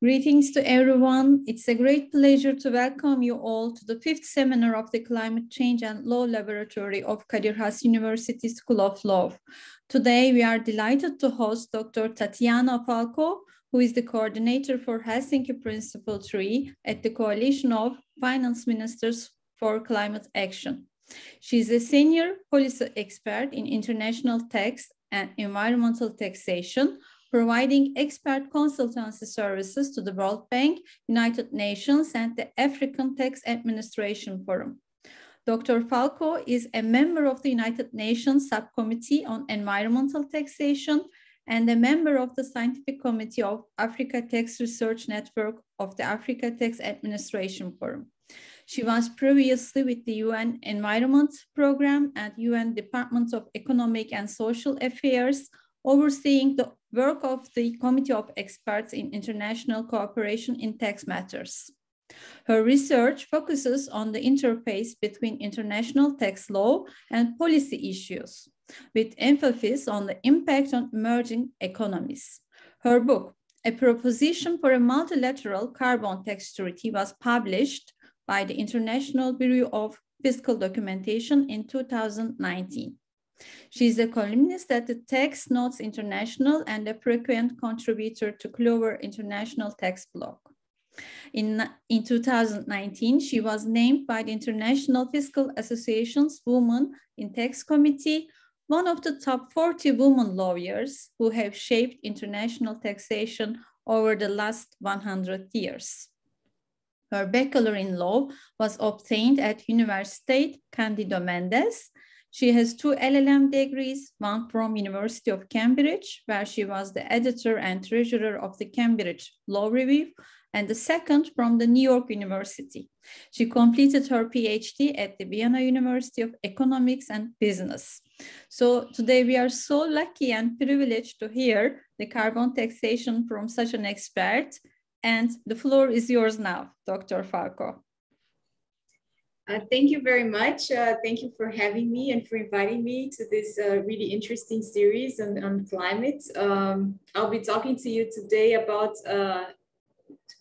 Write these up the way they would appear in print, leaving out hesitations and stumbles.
Greetings to everyone. It's a great pleasure to welcome you all to the 5th seminar of the Climate Change and Law Laboratory of KHAS University School of Law. Today, we are delighted to host Dr. Tatiana Falca, who is the coordinator for Helsinki Principle 3 at the Coalition of Finance Ministers for Climate Action. She is a senior policy expert in international tax and environmental taxation, providing expert consultancy services to the World Bank, United Nations, and the African Tax Administration Forum. Dr. Falca is a member of the United Nations Subcommittee on Environmental Taxation and a member of the Scientific Committee of Africa Tax Research Network of the Africa Tax Administration Forum. She was previously with the UN Environment Programme and UN Department of Economic and Social Affairs, overseeing the work of the Committee of Experts in International Cooperation in Tax Matters. Her research focuses on the interface between international tax law and policy issues, with emphasis on the impact on emerging economies. Her book, A Proposition for a Multilateral Carbon Tax Treaty, was published by the International Bureau of Fiscal Documentation in 2019. She is a columnist at the Tax Notes International and a frequent contributor to Clover International Tax Blog. In 2019, she was named by the International Fiscal Association's Women in Tax Committee one of the top 40 women lawyers who have shaped international taxation over the last 100 years. Her bachelor in law was obtained at Universidad Cândido Mendes. She has 2 LLM degrees, one from University of Cambridge, where she was the editor and treasurer of the Cambridge Law Review, and the second from the New York University. She completed her PhD at the Vienna University of Economics and Business. So today we are so lucky and privileged to hear the carbon taxation from such an expert. And the floor is yours now, Dr. Falca. Thank you very much. Thank you for having me and for inviting me to this really interesting series on climate. I'll be talking to you today about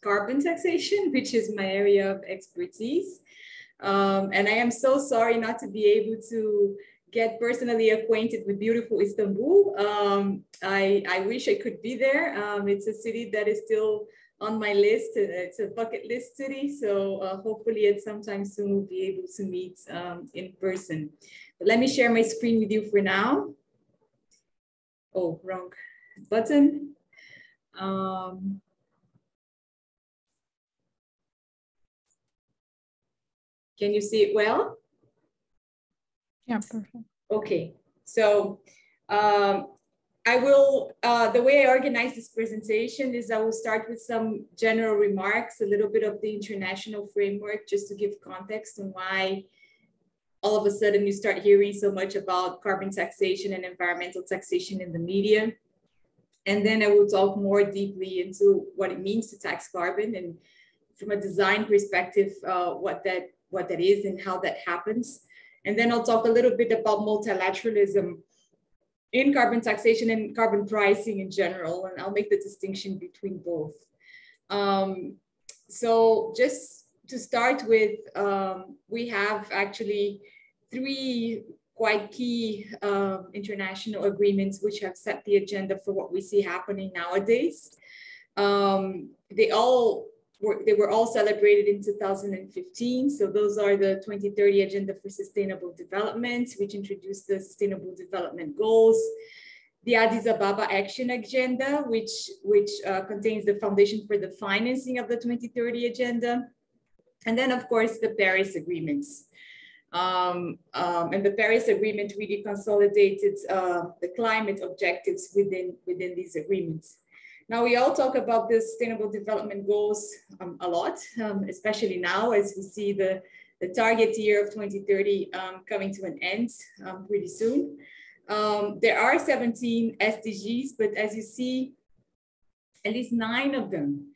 carbon taxation, which is my area of expertise. And I am so sorry not to be able to get personally acquainted with beautiful Istanbul. I wish I could be there. It's a city that is still on my list. It's a bucket list city, so hopefully at some time soon we'll be able to meet in person. But let me share my screen with you for now. Oh, wrong button. Can you see it well? Yeah, perfect. Okay, so I will, the way I organize this presentation is I will start with some general remarks, a little bit of the international framework, just to give context on why all of a sudden you start hearing so much about carbon taxation and environmental taxation in the media. And then I will talk more deeply into what it means to tax carbon and from a design perspective, what that is and how that happens. And then I'll talk a little bit about multilateralism in carbon taxation and carbon pricing in general, and I'll make the distinction between both. So just to start with, we have actually 3 quite key international agreements which have set the agenda for what we see happening nowadays. They were all celebrated in 2015. So those are the 2030 Agenda for Sustainable Development, which introduced the Sustainable Development Goals, the Addis Ababa Action Agenda, which contains the foundation for the financing of the 2030 Agenda, and then of course the Paris Agreements. And the Paris Agreement really consolidated the climate objectives within these agreements. Now, we all talk about the Sustainable Development Goals a lot, especially now as we see the target year of 2030 coming to an end pretty soon. There are 17 SDGs, but as you see, at least 9 of them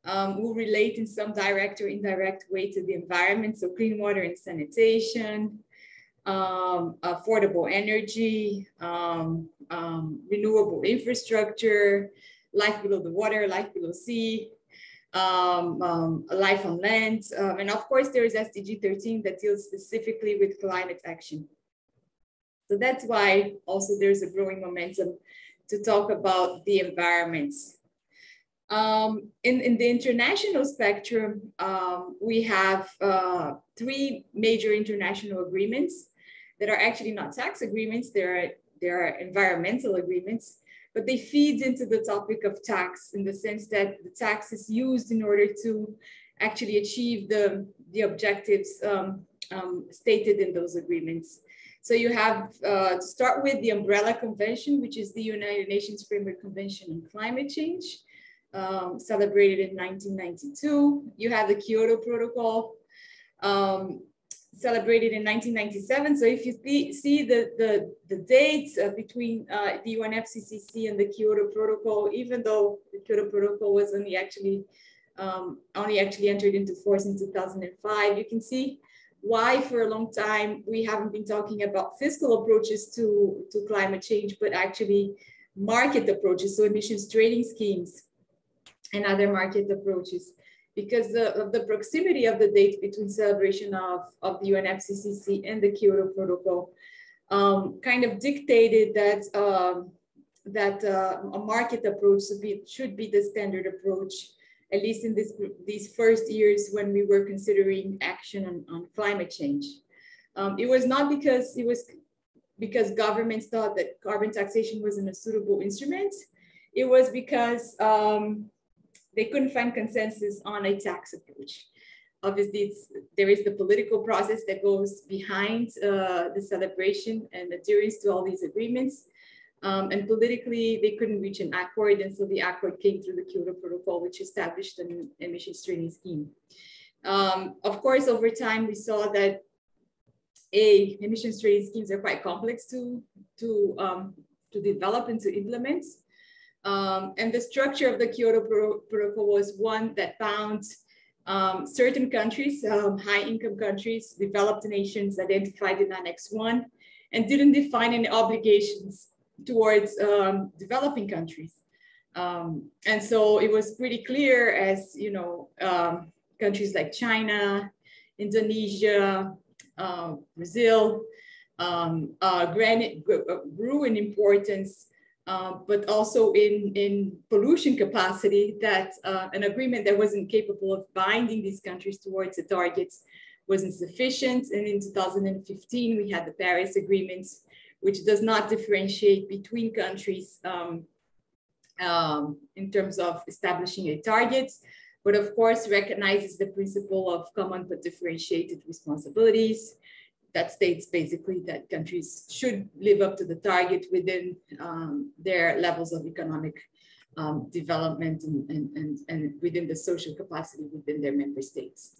will relate in some direct or indirect way to the environment. So clean water and sanitation, affordable energy, renewable infrastructure, life below the water, life below sea, life on land. And of course, there is SDG 13 that deals specifically with climate action. So that's why also there's a growing momentum to talk about the environment. In the international spectrum, we have 3 major international agreements that are actually not tax agreements, they are environmental agreements, but they feed into the topic of tax in the sense that the tax is used in order to actually achieve the objectives stated in those agreements. So you have to start with the Umbrella Convention, which is the United Nations Framework Convention on Climate Change, celebrated in 1992. You have the Kyoto Protocol, celebrated in 1997. So if you see the dates between the UNFCCC and the Kyoto Protocol, even though the Kyoto Protocol was only actually entered into force in 2005, you can see why for a long time we haven't been talking about fiscal approaches to climate change, but actually market approaches, so emissions trading schemes and other market approaches, because of the proximity of the date between celebration of the UNFCCC and the Kyoto Protocol kind of dictated that a market approach should be the standard approach, at least in these first years when we were considering action on climate change. It was not because governments thought that carbon taxation wasn't a suitable instrument. It was because they couldn't find consensus on a tax approach. Obviously, there is the political process that goes behind the celebration and adherence to all these agreements. And politically, they couldn't reach an accord. And so the accord came through the Kyoto Protocol, which established an emissions trading scheme. Of course, over time, we saw that emissions trading schemes are quite complex to develop and to implement. And the structure of the Kyoto Protocol was one that bound certain countries, high-income countries, developed nations identified in Annex 1, and didn't define any obligations towards developing countries. And so it was pretty clear as, you know, countries like China, Indonesia, Brazil grew in importance, but also in pollution capacity, that an agreement that wasn't capable of binding these countries towards the targets wasn't sufficient. And in 2015, we had the Paris Agreement, which does not differentiate between countries in terms of establishing a target, but of course recognizes the principle of common but differentiated responsibilities. That states basically that countries should live up to the target within their levels of economic development and within the social capacity within their member states.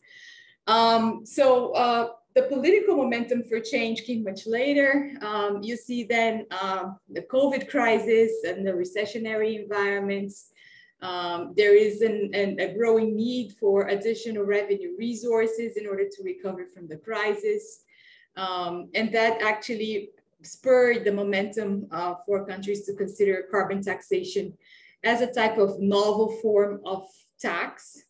The political momentum for change came much later. You see then the COVID crisis and the recessionary environments. There is a growing need for additional revenue resources in order to recover from the crisis. And that actually spurred the momentum for countries to consider carbon taxation as a type of novel form of tax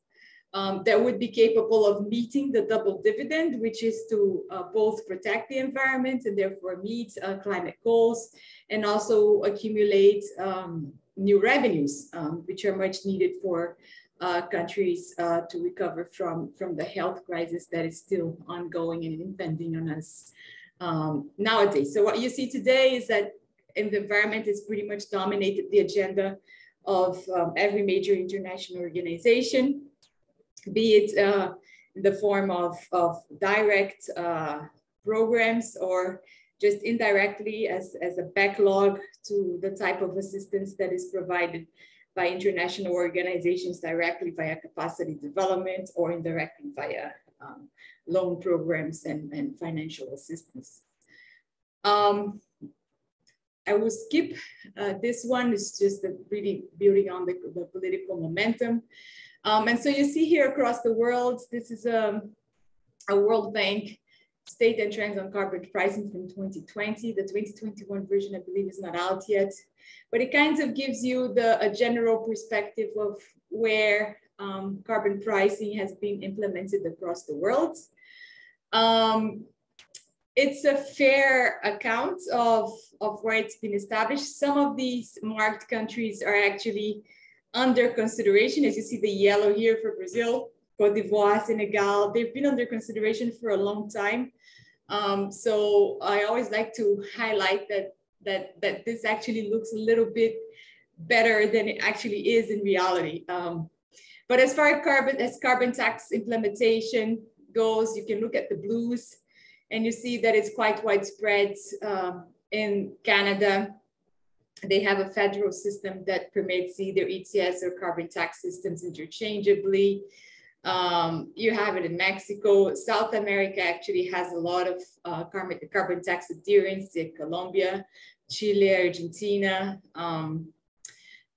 that would be capable of meeting the double dividend, which is to both protect the environment and therefore meet climate goals, and also accumulate new revenues, which are much needed for countries to recover from the health crisis that is still ongoing and impending on us nowadays. So what you see today is that the environment has pretty much dominated the agenda of every major international organization, be it in the form of direct programs or just indirectly as a backlog to the type of assistance that is provided by international organizations directly via capacity development or indirectly via loan programs and financial assistance. I will skip this one. It's just really building on the political momentum. And so you see here across the world, this is a World Bank State and Trends on Carbon Pricing from 2020. The 2021 version, I believe, is not out yet, but it kind of gives you a general perspective of where carbon pricing has been implemented across the world. It's a fair account of where it's been established. Some of these marked countries are actually under consideration. As you see the yellow here for Brazil, Cote d'Ivoire, Senegal, they've been under consideration for a long time. So I always like to highlight that this actually looks a little bit better than it actually is in reality. But as far as carbon tax implementation goes, you can look at the blues and you see that it's quite widespread in Canada. They have a federal system that permits either ETS or carbon tax systems interchangeably. You have it in Mexico. South America actually has a lot of carbon tax adherence, in Colombia, Chile, Argentina.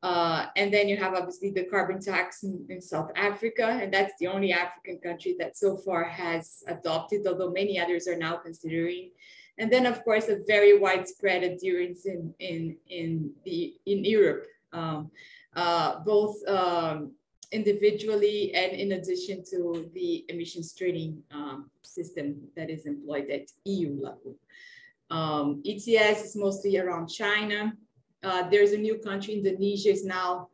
And then you have obviously the carbon tax in South Africa, and that's the only African country that so far has adopted, although many others are now considering. And then of course, a very widespread adherence in Europe, both individually and in addition to the emissions trading system that is employed at EU level. ETS is mostly around China. There's a new country, Indonesia is now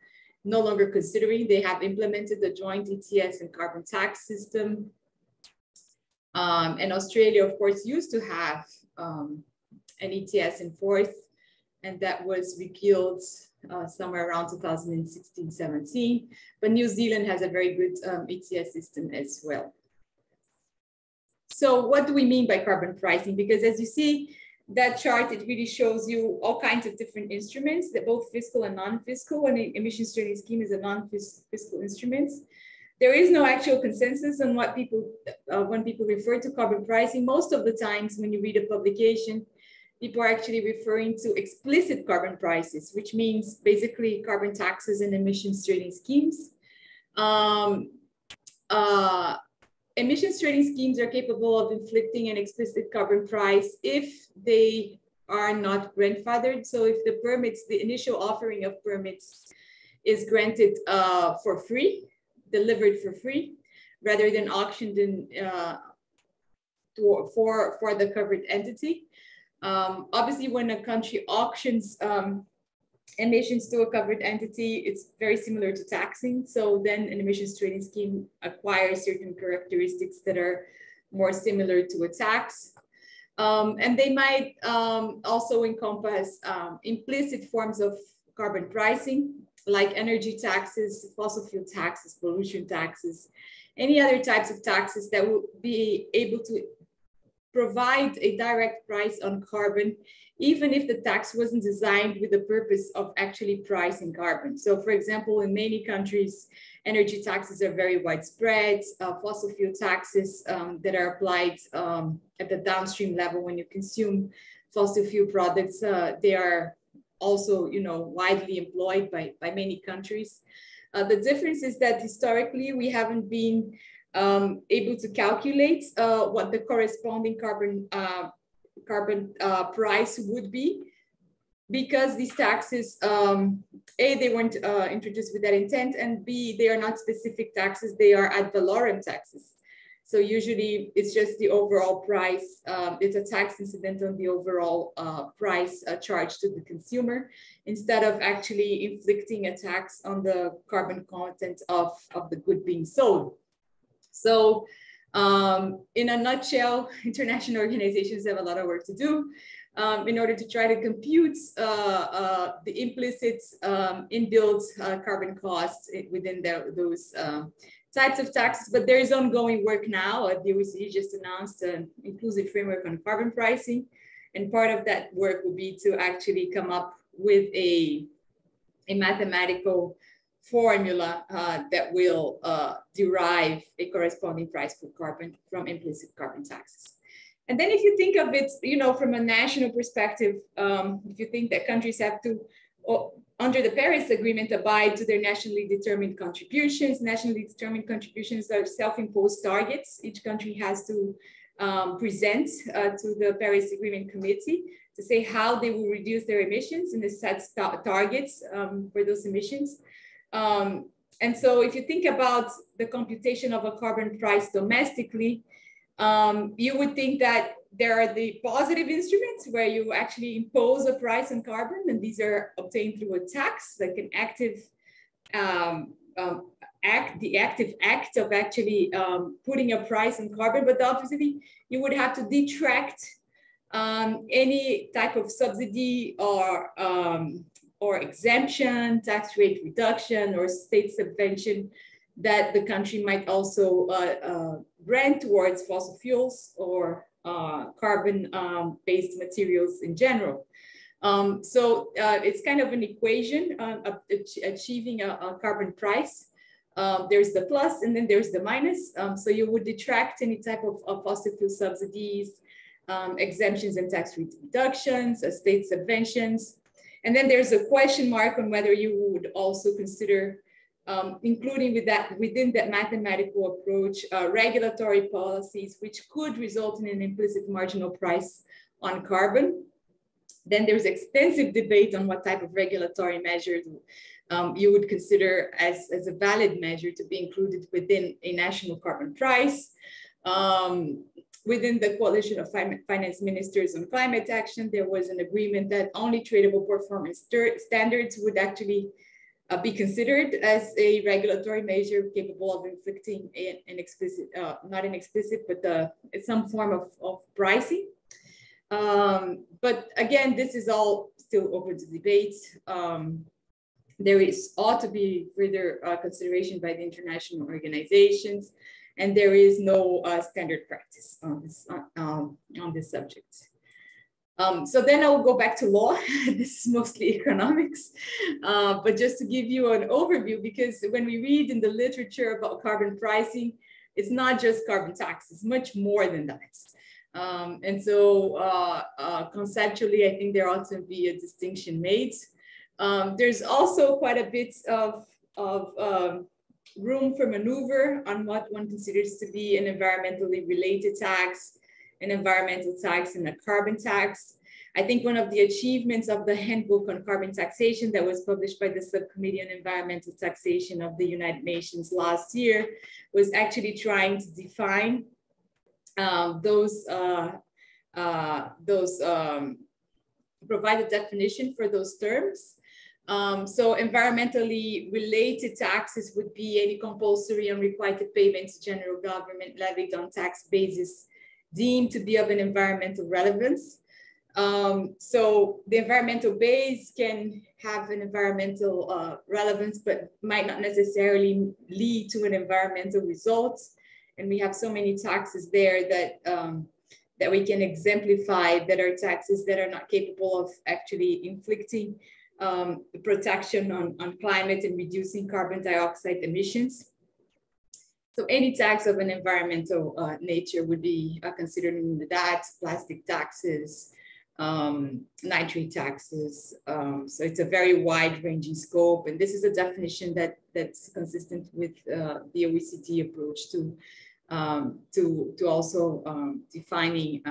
no longer considering. They have implemented the joint ETS and carbon tax system. And Australia, of course, used to have an ETS in force, and that was repealed somewhere around 2016-17. But New Zealand has a very good ETS system as well. So what do we mean by carbon pricing? Because as you see, that chart, it really shows you all kinds of different instruments, that both fiscal and non-fiscal, and the emissions trading scheme is a non-fiscal instrument. There is no actual consensus on what people, when people refer to carbon pricing. Most of the times when you read a publication, people are actually referring to explicit carbon prices, which means basically carbon taxes and emissions trading schemes. Emissions trading schemes are capable of inflicting an explicit carbon price if they are not grandfathered. So if the permits, the initial offering of permits is granted for free, delivered for free, rather than auctioned in, for the covered entity. Obviously, when a country auctions emissions to a covered entity, it's very similar to taxing. So then an emissions trading scheme acquires certain characteristics that are more similar to a tax. And they might also encompass implicit forms of carbon pricing, like energy taxes, fossil fuel taxes, pollution taxes, any other types of taxes that will be able to provide a direct price on carbon, even if the tax wasn't designed with the purpose of actually pricing carbon. So for example, in many countries, energy taxes are very widespread, fossil fuel taxes that are applied at the downstream level when you consume fossil fuel products, they are also, widely employed by many countries. The difference is that historically, we haven't been able to calculate what the corresponding carbon price would be, because these taxes, A, they weren't introduced with that intent, and B, they are not specific taxes, they are ad valorem taxes. So usually it's just the overall price, it's a tax incident on the overall price charged to the consumer, instead of actually inflicting a tax on the carbon content of the good being sold. So in a nutshell, international organizations have a lot of work to do in order to try to compute the implicit inbuilt carbon costs within those types of taxes. But there is ongoing work now. The OECD just announced an inclusive framework on carbon pricing. And part of that work will be to actually come up with a mathematical formula that will derive a corresponding price for carbon from implicit carbon taxes. And then if you think of it, from a national perspective, if you think that countries have to, under the Paris Agreement, abide to their nationally determined contributions. Nationally determined contributions are self-imposed targets. Each country has to present to the Paris Agreement Committee to say how they will reduce their emissions, and it sets targets for those emissions. And so if you think about the computation of a carbon price domestically, you would think that there are the positive instruments where you actually impose a price on carbon, and these are obtained through a tax, like an active the active act of actually putting a price on carbon. But obviously, you would have to detract any type of subsidy or exemption, tax rate reduction, or state subvention that the country might also grant towards fossil fuels or carbon-based materials in general. So it's kind of an equation of achieving a carbon price. There's the plus and then there's the minus. So you would detract any type of fossil fuel subsidies, exemptions and tax rate reductions, state subventions. And then there's a question mark on whether you would also consider including within that mathematical approach, regulatory policies, which could result in an implicit marginal price on carbon. Then there's extensive debate on what type of regulatory measures you would consider as a valid measure to be included within a national carbon price. Within the Coalition of Finance Ministers on Climate Action, there was an agreement that only tradable performance standards would actually be considered as a regulatory measure capable of inflicting an explicit, not an explicit, but some form of pricing. But again, this is all still open to debate. There ought to be further consideration by the international organizations, and there is no standard practice on this subject. So then I will go back to law. This is mostly economics, but just to give you an overview, because when we read in the literature about carbon pricing, it's not just carbon tax, it's much more than that. And so conceptually, I think there ought to be a distinction made. There's also quite a bit of room for maneuver on what one considers to be an environmentally related tax, an environmental tax, and a carbon tax. I think one of the achievements of the handbook on carbon taxation that was published by the Subcommittee on Environmental Taxation of the United Nations last year was actually trying to define provide a definition for those terms. So environmentally related taxes would be any compulsory and required payments to general government levied on tax basis deemed to be of an environmental relevance. So the environmental base can have an environmental relevance, but might not necessarily lead to an environmental result. And we have so many taxes there that, that we can exemplify that are taxes that are not capable of actually inflicting protection on climate and reducing carbon dioxide emissions. So any tax of an environmental nature would be considered in that, plastic taxes, nitrate taxes. So it's a very wide ranging scope. And this is a definition that's consistent with the OECD approach to also defining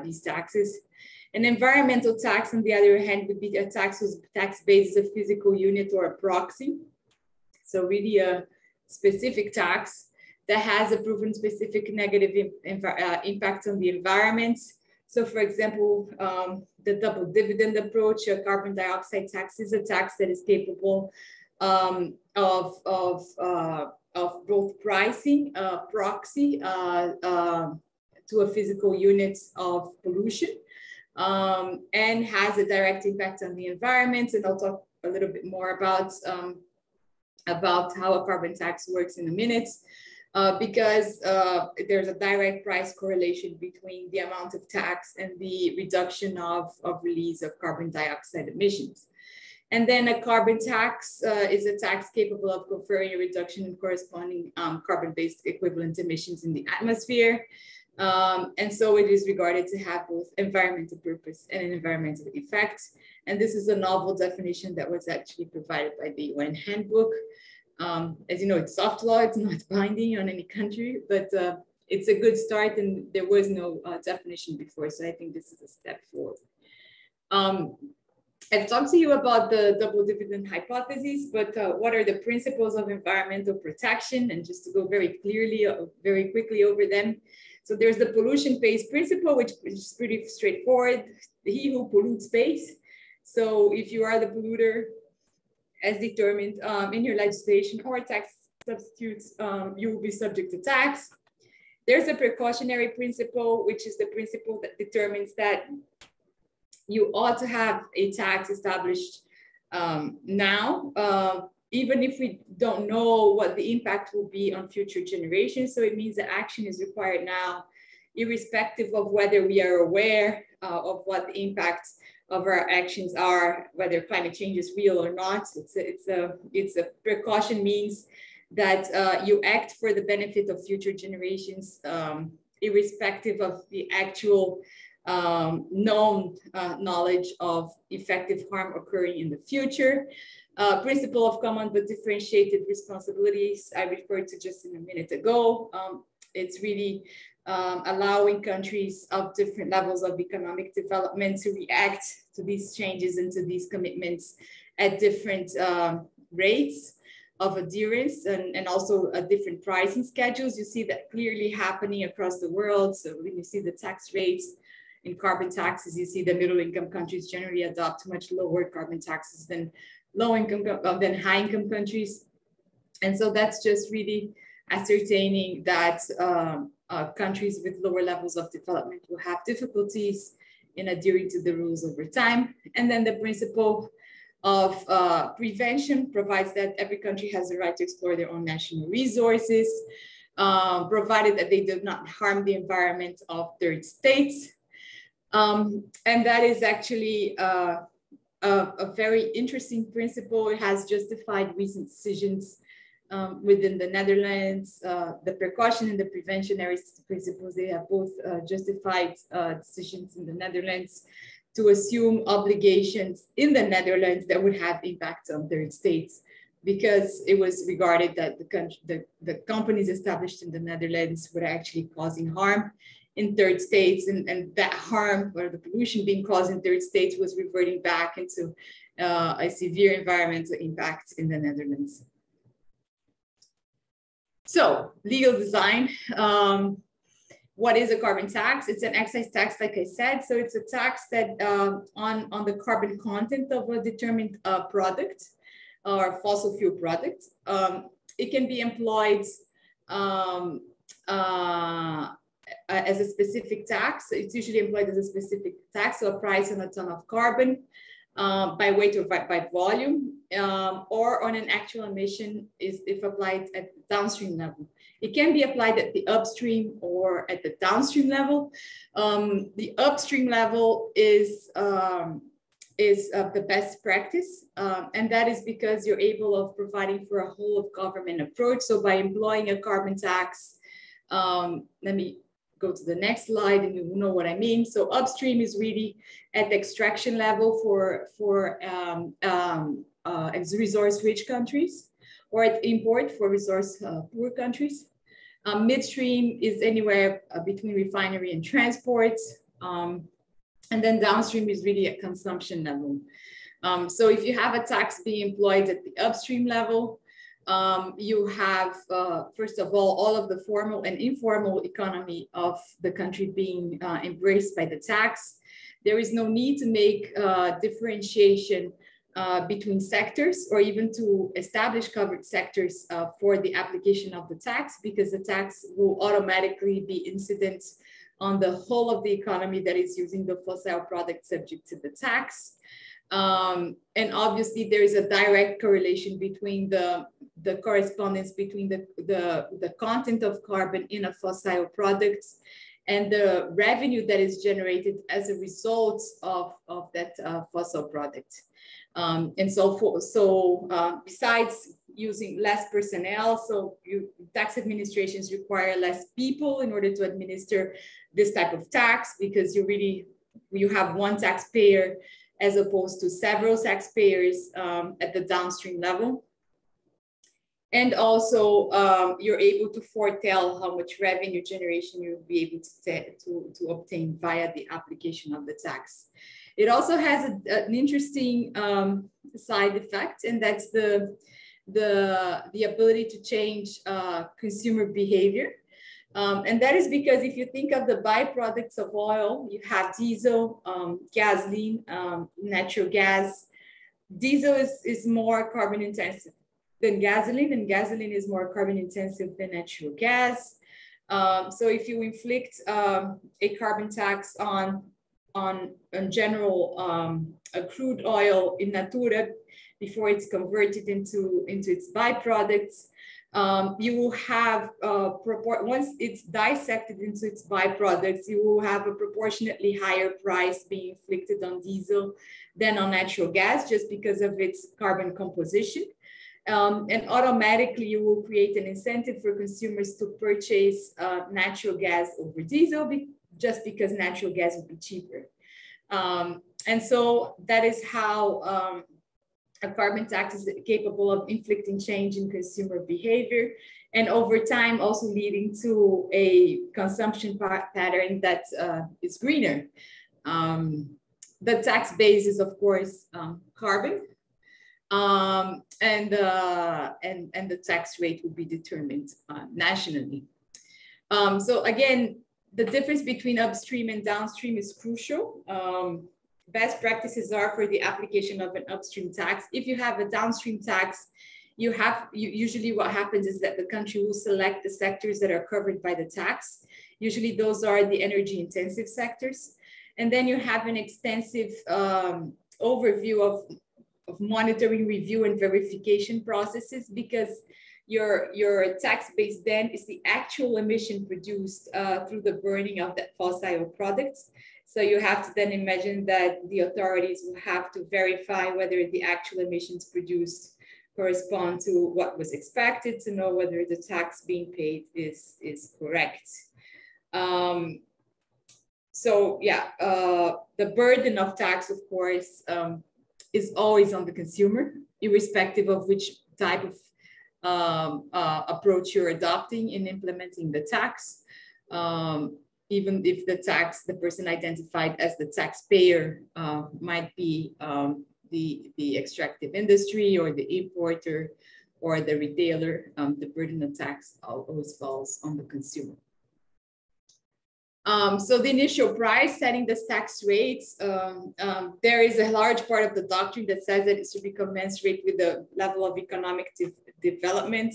these taxes. An environmental tax, on the other hand, would be a tax whose tax base is a physical unit or a proxy. So really a specific tax that has a proven specific negative impact on the environment. So for example, the double dividend approach, a carbon dioxide tax is a tax that is capable of both pricing proxy to a physical unit of pollution and has a direct impact on the environment. And I'll talk a little bit more about how a carbon tax works in a minute. Because there's a direct price correlation between the amount of tax and the reduction of release of carbon dioxide emissions. And then a carbon tax is a tax capable of conferring a reduction in corresponding carbon-based equivalent emissions in the atmosphere. And so it is regarded to have both environmental purpose and an environmental effect. And this is a novel definition that was actually provided by the UN handbook. As you know, it's soft law, it's not binding on any country, but it's a good start, and there was no definition before, so I think this is a step forward. I've talked to you about the double dividend hypothesis, but what are the principles of environmental protection? And just to go very quickly over them. So there's the pollution pays principle, which is pretty straightforward. He who pollutes pays. So if you are the polluter, as determined in your legislation or tax substitutes, you will be subject to tax. There's a precautionary principle, which is the principle that determines that you ought to have a tax established now, even if we don't know what the impact will be on future generations. So it means that action is required now, irrespective of whether we are aware of what the impact of our actions are, whether climate change is real or not. It's a precaution, means that you act for the benefit of future generations, irrespective of the actual known knowledge of effective harm occurring in the future. Principle of common but differentiated responsibilities, I referred to just a minute ago. It's really allowing countries of different levels of economic development to react to these changes and to these commitments at different rates of adherence, and also different pricing schedules. You see that clearly happening across the world. So when you see the tax rates in carbon taxes, you see the middle income countries generally adopt much lower carbon taxes than high income countries. And so that's just really ascertaining that countries with lower levels of development will have difficulties in adhering to the rules over time. And then the principle of prevention provides that every country has the right to explore their own national resources, provided that they do not harm the environment of third states. And that is actually a very interesting principle. It has justified recent decisions within the Netherlands. The precaution and the preventionary principles, they have both justified decisions in the Netherlands to assume obligations in the Netherlands that would have impact on third states, because it was regarded that the companies established in the Netherlands were actually causing harm in third states, and that harm or the pollution being caused in third states was reverting back into a severe environmental impact in the Netherlands. So legal design. What is a carbon tax? It's an excise tax, like I said. So it's a tax that on the carbon content of a determined product or fossil fuel product. It can be employed as a specific tax. It's usually employed as a specific tax, so a price on a ton of carbon by weight or by volume, or on an actual emission if applied at the downstream level. It can be applied at the upstream or at the downstream level. The upstream level is the best practice, and that is because you're able of providing for a whole of government approach. So by employing a carbon tax, let me go to the next slide and you will know what I mean. So upstream is really at the extraction level for resource-rich countries, or at import for resource-poor countries. Midstream is anywhere between refinery and transport. And then downstream is really at consumption level. So if you have a tax being employed at the upstream level, you have, first of all of the formal and informal economy of the country being embraced by the tax. There is no need to make differentiation between sectors, or even to establish covered sectors for the application of the tax, because the tax will automatically be incident on the whole of the economy that is using the fossil product subject to the tax. And obviously there is a direct correlation between the correspondence between the content of carbon in a fossil product and the revenue that is generated as a result of that fossil product. And so forth. So besides using less personnel, so tax administrations require less people in order to administer this type of tax, because you have one taxpayer as opposed to several taxpayers at the downstream level. And also you're able to foretell how much revenue generation you'll be able to obtain via the application of the tax. It also has an interesting side effect, and that's the ability to change consumer behavior. And that is because if you think of the byproducts of oil, you have diesel, gasoline, natural gas. Diesel is more carbon intensive than gasoline, and gasoline is more carbon intensive than natural gas. So if you inflict a carbon tax on general crude oil in natura before it's converted into its byproducts, you will have, once it's dissected into its byproducts, you will have a proportionately higher price being inflicted on diesel than on natural gas, just because of its carbon composition. And automatically you will create an incentive for consumers to purchase natural gas over diesel, just because natural gas would be cheaper. And so that is how a carbon tax is capable of inflicting change in consumer behavior, and over time also leading to a consumption pattern that is greener. The tax base is, of course, carbon, and the tax rate will be determined nationally. So again, the difference between upstream and downstream is crucial. Best practices are for the application of an upstream tax. If you have a downstream tax, usually what happens is that the country will select the sectors that are covered by the tax. Usually those are the energy intensive sectors. And then you have an extensive overview of monitoring, review, and verification processes, because your tax base then is the actual emission produced through the burning of that fossil products. So you have to then imagine that the authorities will have to verify whether the actual emissions produced correspond to what was expected, to know whether the tax being paid is correct. So yeah, the burden of tax, of course, is always on the consumer, irrespective of which type of approach you're adopting in implementing the tax. Even if the person identified as the taxpayer might be the extractive industry or the importer or the retailer, the burden of tax always falls on the consumer. So the initial price, setting the tax rates, there is a large part of the doctrine that says that it should be commensurate with the level of economic development.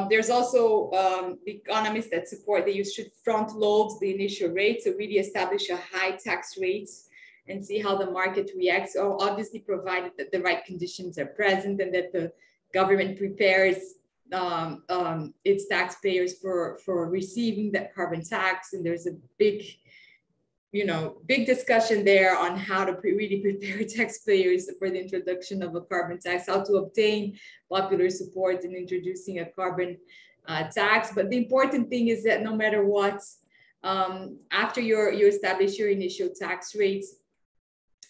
There's also economists that support that you should front load the initial rate, so really establish a high tax rate and see how the market reacts, or obviously provided that the right conditions are present and that the government prepares its taxpayers for receiving that carbon tax. And there's a big discussion there on how to really prepare taxpayers for the introduction of a carbon tax, how to obtain popular support in introducing a carbon tax. But the important thing is that no matter what, after you establish your initial tax rates,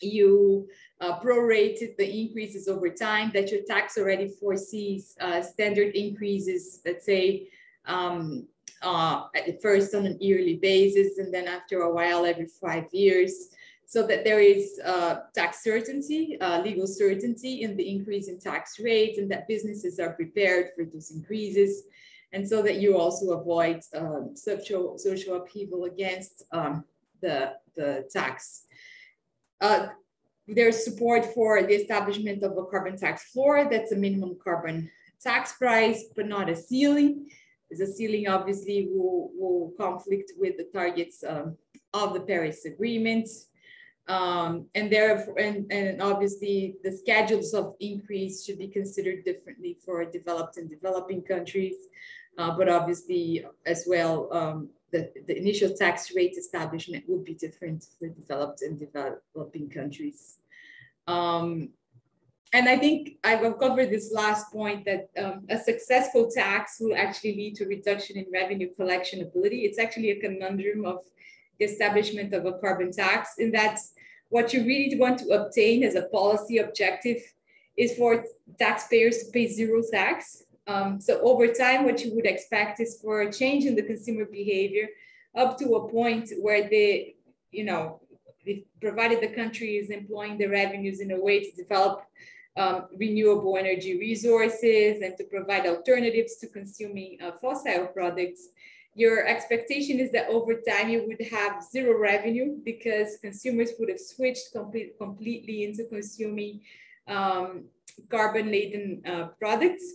you prorated the increases over time, that your tax already foresees standard increases, let's say, at first on an yearly basis, and then after a while every 5 years, so that there is tax certainty, legal certainty in the increase in tax rates, and that businesses are prepared for those increases, and so that you also avoid social upheaval against the tax. There's support for the establishment of a carbon tax floor. That's a minimum carbon tax price, but not a ceiling. The ceiling obviously will conflict with the targets of the Paris Agreement. And obviously the schedules of increase should be considered differently for developed and developing countries, but obviously as well, the initial tax rate establishment would be different for developed and developing countries. And I think I will cover this last point, that a successful tax will actually lead to reduction in revenue collection ability. It's actually a conundrum of the establishment of a carbon tax, in that what you really want to obtain as a policy objective is for taxpayers to pay zero tax. So over time, what you would expect is for a change in the consumer behavior up to a point where they, provided the country is employing the revenues in a way to develop renewable energy resources and to provide alternatives to consuming fossil products, your expectation is that over time you would have zero revenue because consumers would have switched completely into consuming carbon-laden products.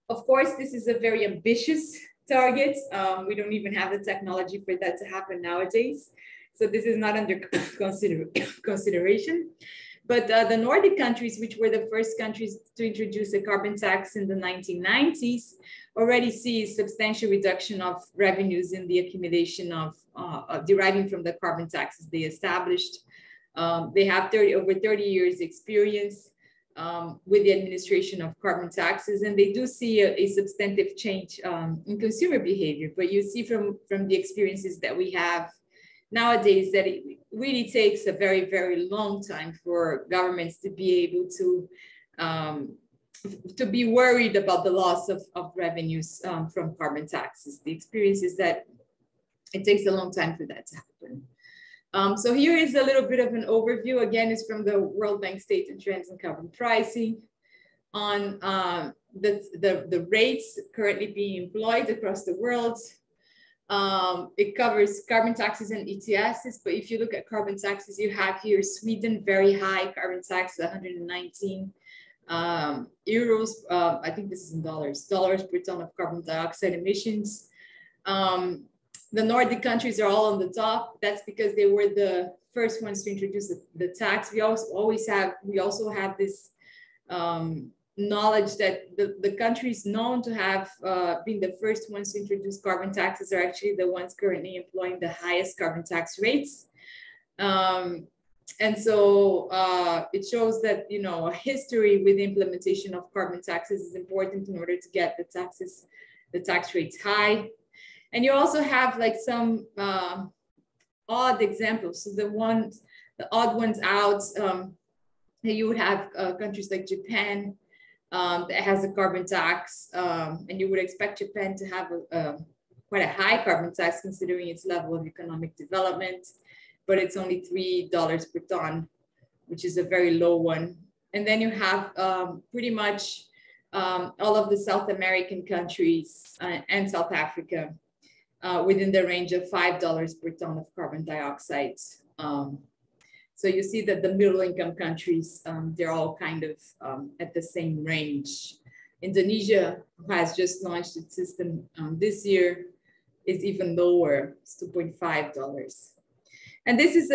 Of course, this is a very ambitious target. We don't even have the technology for that to happen nowadays. So this is not under consideration. But the Nordic countries, which were the first countries to introduce a carbon tax in the 1990s, already see a substantial reduction of revenues in the accumulation of deriving from the carbon taxes they established. They have over 30 years experience with the administration of carbon taxes, and they do see a substantive change in consumer behavior. But you see from the experiences that we have nowadays that it really takes a very, very long time for governments to be able to be worried about the loss of revenues from carbon taxes. The experience is that it takes a long time for that to happen. So here is a little bit of an overview. Again, it's from the World Bank State and Trends in Carbon Pricing on the rates currently being employed across the world. It covers carbon taxes and ETSs, but if you look at carbon taxes, you have here Sweden, very high carbon tax, 119 euros. I think this is in dollars per ton of carbon dioxide emissions. The Nordic countries are all on the top. That's because they were the first ones to introduce the tax. We also have this knowledge that the countries known to have been the first ones to introduce carbon taxes are actually the ones currently employing the highest carbon tax rates. And so it shows that, you know, a history with the implementation of carbon taxes is important in order to get the tax rates high. And you also have like some odd examples. So the odd ones out, you would have countries like Japan that has a carbon tax, and you would expect Japan to have quite a high carbon tax considering its level of economic development, but it's only $3 per ton, which is a very low one. And then you have pretty much all of the South American countries and South Africa within the range of $5 per ton of carbon dioxide. So you see that the middle income countries, they're all kind of at the same range. Indonesia, who has just launched its system this year, is even lower, it's $2.5. And this is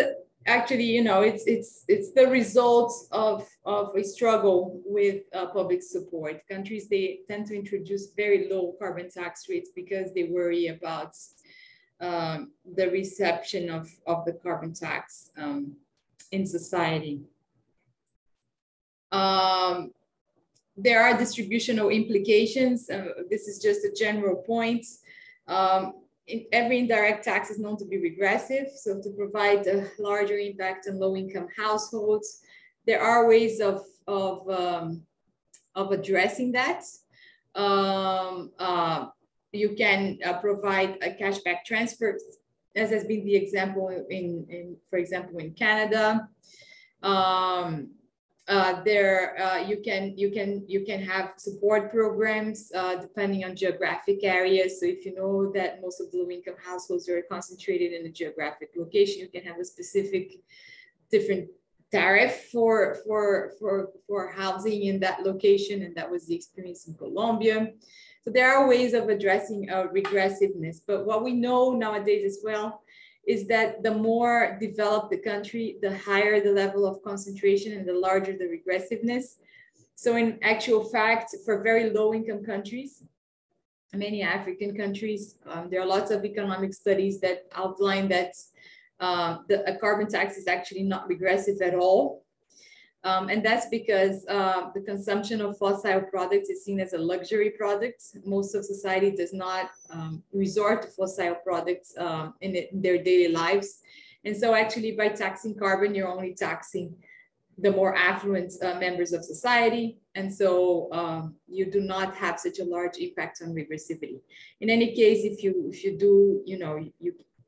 actually, you know, it's the result of a struggle with public support. Countries, they tend to introduce very low carbon tax rates because they worry about the reception of the carbon tax in society. There are distributional implications. This is just a general point. Every indirect tax is known to be regressive. So to provide a larger impact on low-income households, there are ways of addressing that. You can provide a cashback transfer, as has been the example for example, in Canada. You can have support programs depending on geographic areas. So if you know that most of the low-income households are concentrated in a geographic location, you can have a specific different tariff for housing in that location, and that was the experience in Colombia. So there are ways of addressing regressiveness, but what we know nowadays as well is that the more developed the country, the higher the level of concentration and the larger the regressiveness. So in actual fact, for very low-income countries, many African countries, there are lots of economic studies that outline that a carbon tax is actually not regressive at all. And that's because the consumption of fossil products is seen as a luxury product. Most of society does not resort to fossil products in their daily lives. And so actually by taxing carbon, you're only taxing the more affluent members of society. And so you do not have such a large impact on regressivity. In any case, if you do, you know,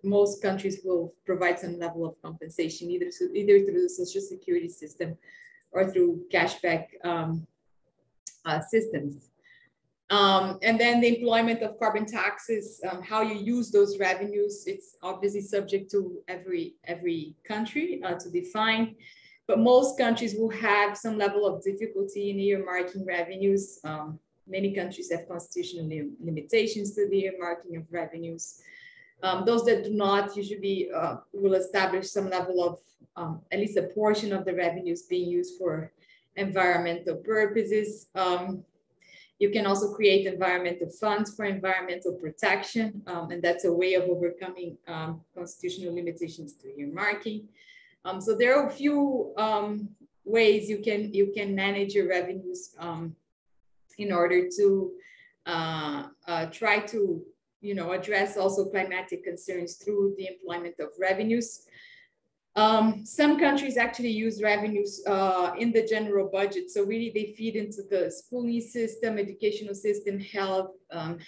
most countries will provide some level of compensation, either through the social security system or through cashback systems. And then the employment of carbon taxes, how you use those revenues, it's obviously subject to every country to define, but most countries will have some level of difficulty in earmarking revenues. Many countries have constitutional limitations to the earmarking of revenues. Those that do not usually will establish some level of at least a portion of the revenues being used for environmental purposes. You can also create environmental funds for environmental protection, and that's a way of overcoming constitutional limitations to earmarking. So there are a few ways you can manage your revenues in order to try to address also climatic concerns through the employment of revenues. Some countries actually use revenues in the general budget. So really they feed into the schooling system, educational system, health,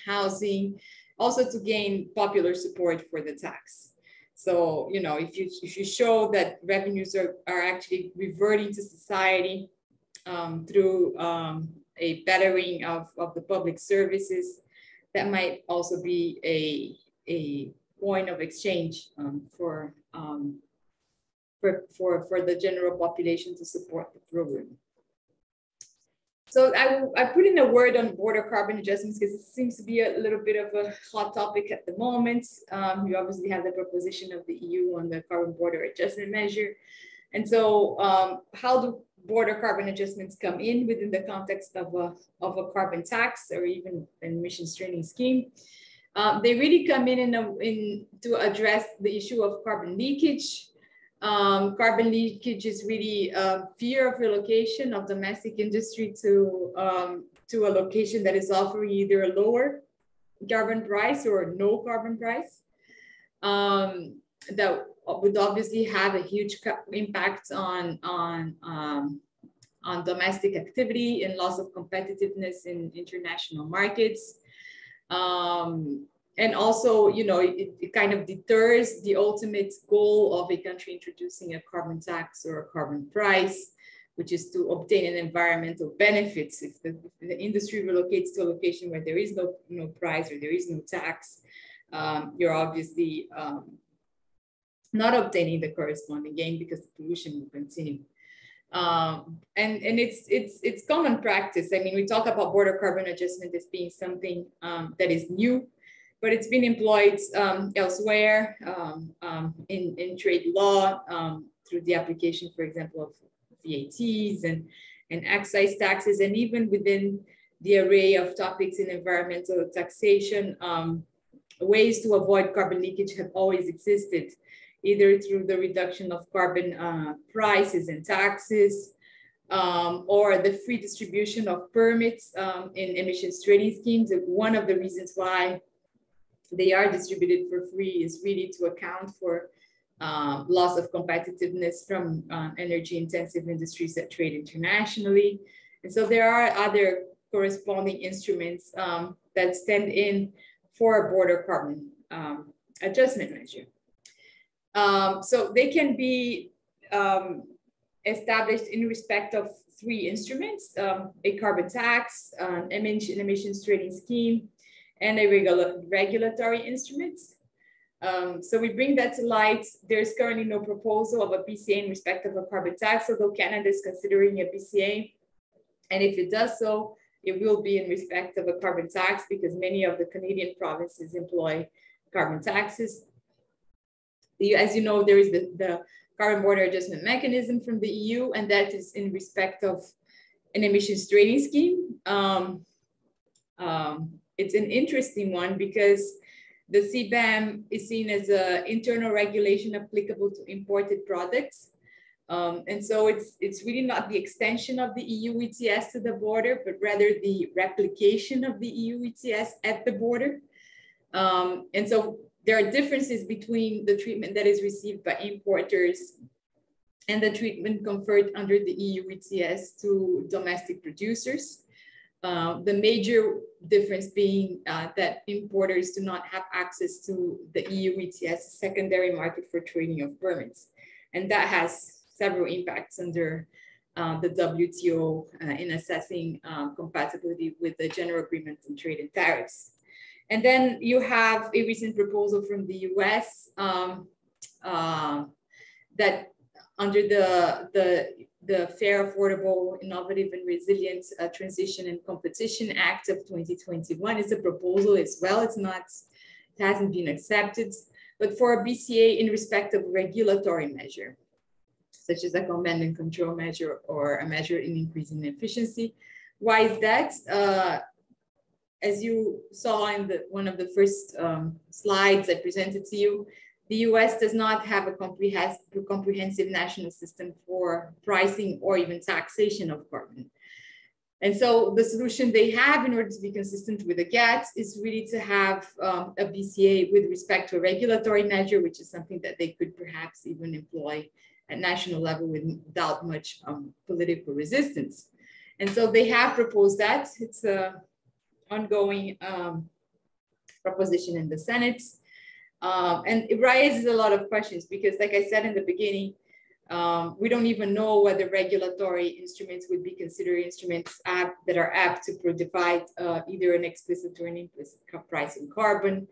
housing, also to gain popular support for the tax. So, if you show that revenues are actually reverting to society through a bettering of the public services, that might also be a point of exchange for the general population to support the program. So I put in a word on border carbon adjustments because it seems to be a little bit of a hot topic at the moment. You obviously have the proposition of the EU on the carbon border adjustment measure. And so how do border carbon adjustments come in within the context of a carbon tax or even an emissions trading scheme? They really come in to address the issue of carbon leakage. Carbon leakage is really fear of relocation of domestic industry to a location that is offering either a lower carbon price or no carbon price. That would obviously have a huge impact on domestic activity and loss of competitiveness in international markets. And also, it kind of deters the ultimate goal of a country introducing a carbon tax or a carbon price, which is to obtain an environmental benefits. If the industry relocates to a location where there is no price or there is no tax, you're obviously not obtaining the corresponding gain because the pollution will continue. And it's common practice. I mean, we talk about border carbon adjustment as being something that is new, but it's been employed elsewhere in trade law through the application, for example, of VATs and excise taxes, and even within the array of topics in environmental taxation, ways to avoid carbon leakage have always existed, either through the reduction of carbon prices and taxes, or the free distribution of permits in emissions trading schemes. One of the reasons why they are distributed for free is really to account for loss of competitiveness from energy intensive industries that trade internationally. And so there are other corresponding instruments that stand in for a border carbon adjustment measure. So they can be established in respect of three instruments: a carbon tax, an emissions trading scheme, and a regulatory instruments. So we bring that to light. There's currently no proposal of a PCA in respect of a carbon tax, although Canada is considering a PCA. And if it does so, it will be in respect of a carbon tax because many of the Canadian provinces employ carbon taxes. As you know, there is the carbon border adjustment mechanism from the EU, and that is in respect of an emissions trading scheme. It's an interesting one because the CBAM is seen as an internal regulation applicable to imported products. And so it's really not the extension of the EU ETS to the border, but rather the replication of the EU ETS at the border. And so there are differences between the treatment that is received by importers and the treatment conferred under the EU ETS to domestic producers. The major difference being that importers do not have access to the EU ETS secondary market for trading of permits. And that has several impacts under the WTO in assessing compatibility with the General Agreement on Trade and Tariffs. And then you have a recent proposal from the US that under the Fair, Affordable, Innovative, and Resilient Transition and Competition Act of 2021 is a proposal as well. It hasn't been accepted, but for a BCA in respect of regulatory measure, such as a command and control measure or a measure in increasing efficiency. Why is that? As you saw in one of the first slides I presented to you, the US does not have a comprehensive national system for pricing or even taxation of carbon. And so the solution they have in order to be consistent with the GATT is really to have a BCA with respect to a regulatory measure, which is something that they could perhaps even employ at national level without much political resistance. And so they have proposed that. It's an ongoing proposition in the Senate. And it raises a lot of questions because, like I said in the beginning, we don't even know whether regulatory instruments would be considered instruments that are apt to provide either an explicit or an implicit price in carbon.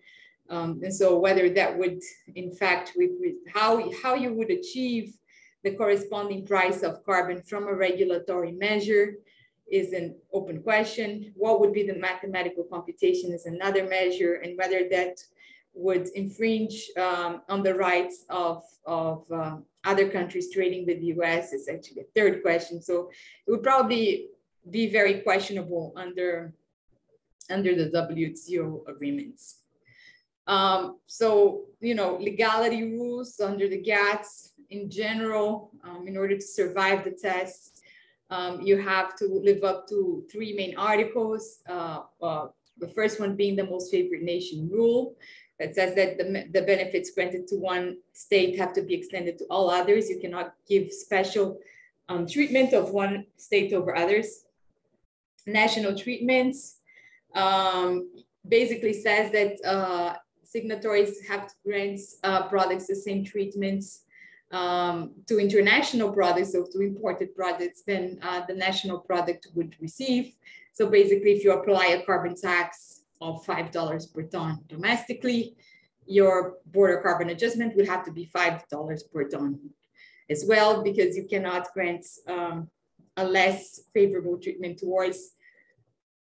And so whether that would, in fact, how you would achieve the corresponding price of carbon from a regulatory measure is an open question. What would be the mathematical computation is another measure, and whether that would infringe on the rights of other countries trading with the US is actually a third question. So it would probably be very questionable under the WTO agreements. So, you know, legality rules under the GATS in general, in order to survive the test, you have to live up to 3 main articles. The first one being the most favored nation rule. That says that the benefits granted to one state have to be extended to all others. You cannot give special treatment of one state over others. National treatments basically says that signatories have to grant products the same treatments to international products, or to imported products, than the national product would receive. So basically, if you apply a carbon tax of $5 per ton domestically, your border carbon adjustment would have to be $5 per ton as well, because you cannot grant a less favorable treatment towards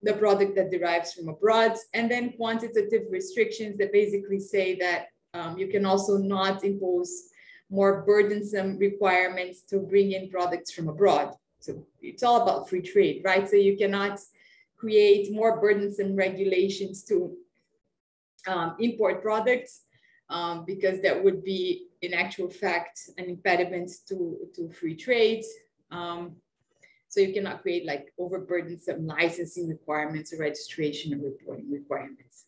the product that derives from abroad. And then quantitative restrictions that basically say that you can also not impose more burdensome requirements to bring in products from abroad. So it's all about free trade, right? So you cannot create more burdensome regulations to import products, because that would be, in actual fact, an impediment to free trade. So you cannot create like overburdensome licensing requirements or registration or reporting requirements.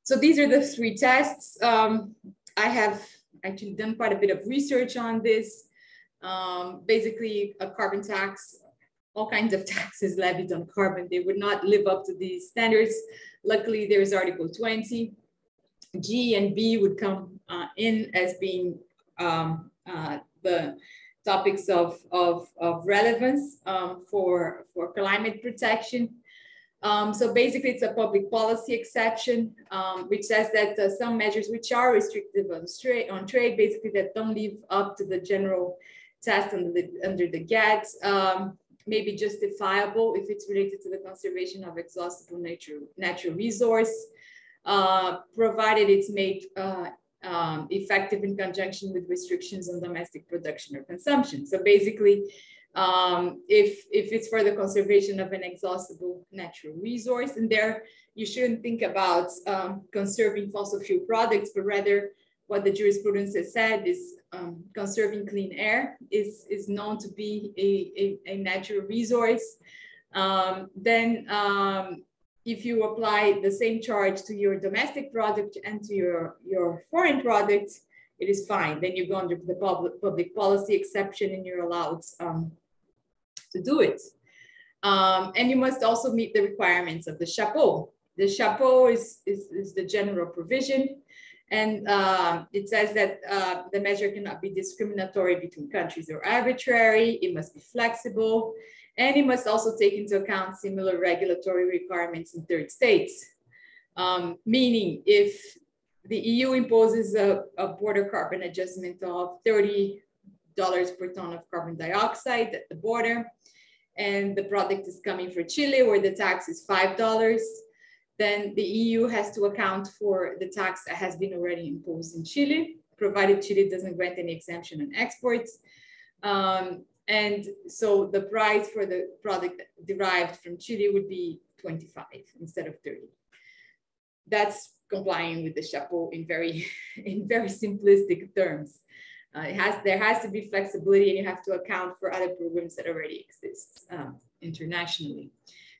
So these are the 3 tests. I have actually done quite a bit of research on this. Basically, a carbon tax, all kinds of taxes levied on carbon, they would not live up to these standards. Luckily, there is Article 20. G and B would come in as being the topics of relevance for climate protection. So basically, it's a public policy exception, which says that some measures which are restrictive on trade, basically that don't live up to the general test under the GATT, may be justifiable if it's related to the conservation of exhaustible natural resource, provided it's made effective in conjunction with restrictions on domestic production or consumption. So basically, if it's for the conservation of an exhaustible natural resource, and there you shouldn't think about conserving fossil fuel products, but rather what the jurisprudence has said is conserving clean air is known to be a natural resource. Then if you apply the same charge to your domestic product and to your foreign product, it is fine. Then you go under the public policy exception and you're allowed to do it. And you must also meet the requirements of the chapeau. The chapeau is the general provision. And it says that the measure cannot be discriminatory between countries or arbitrary. It must be flexible. And it must also take into account similar regulatory requirements in third states. Meaning if the EU imposes a border carbon adjustment of $30 per ton of carbon dioxide at the border, and the product is coming for Chile where the tax is $5, then the EU has to account for the tax that has been already imposed in Chile, provided Chile doesn't grant any exemption on exports. And so the price for the product derived from Chile would be 25 instead of 30. That's complying with the chapeau in very simplistic terms. There has to be flexibility, and you have to account for other programs that already exist internationally.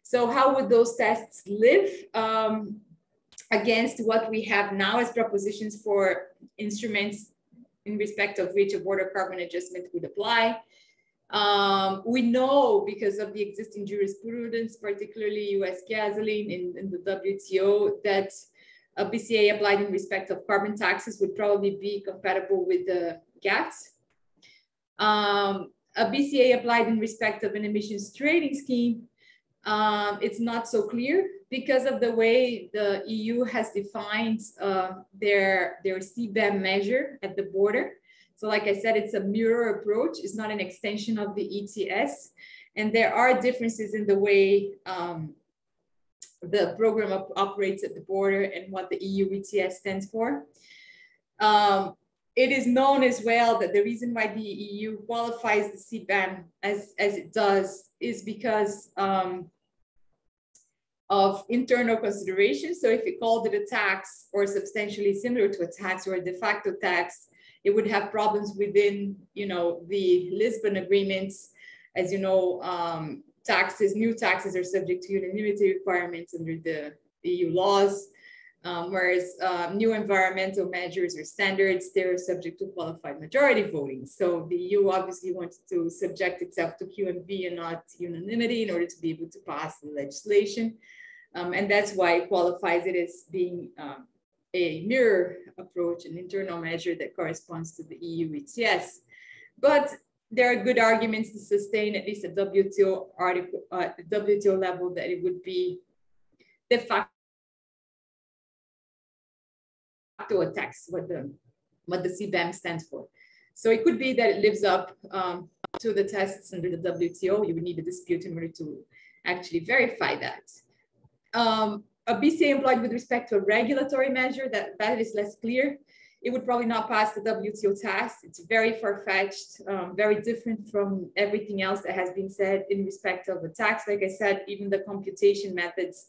So how would those tests live against what we have now as propositions for instruments in respect of which a border carbon adjustment would apply? We know because of the existing jurisprudence, particularly US gasoline in the WTO, that a BCA applied in respect of carbon taxes would probably be compatible with the GATS. A BCA applied in respect of an emissions trading scheme, it's not so clear because of the way the EU has defined their CBAM measure at the border. So like I said, it's a mirror approach. It's not an extension of the ETS. And there are differences in the way the program operates at the border and what the EU ETS stands for. It is known as well that the reason why the EU qualifies the CBAM as it does is because of internal considerations. So if you called it a tax or substantially similar to a tax or a de facto tax, it would have problems within, the Lisbon agreements. As you know, new taxes are subject to unanimity requirements under the EU laws, whereas new environmental measures or standards, they're subject to qualified majority voting. So the EU obviously wants to subject itself to QMV and not unanimity in order to be able to pass the legislation. And that's why it qualifies it as being a mirror approach, an internal measure that corresponds to the EU ETS. But there are good arguments to sustain at least a WTO article at the WTO level that it would be de facto a tax, what the CBAM stands for. So it could be that it lives up to the tests under the WTO. You would need a dispute in order to actually verify that. A BCA employed with respect to a regulatory measure, that is less clear. It would probably not pass the WTO test. It's very far-fetched, very different from everything else that has been said in respect of the tax. Like I said, even the computation methods,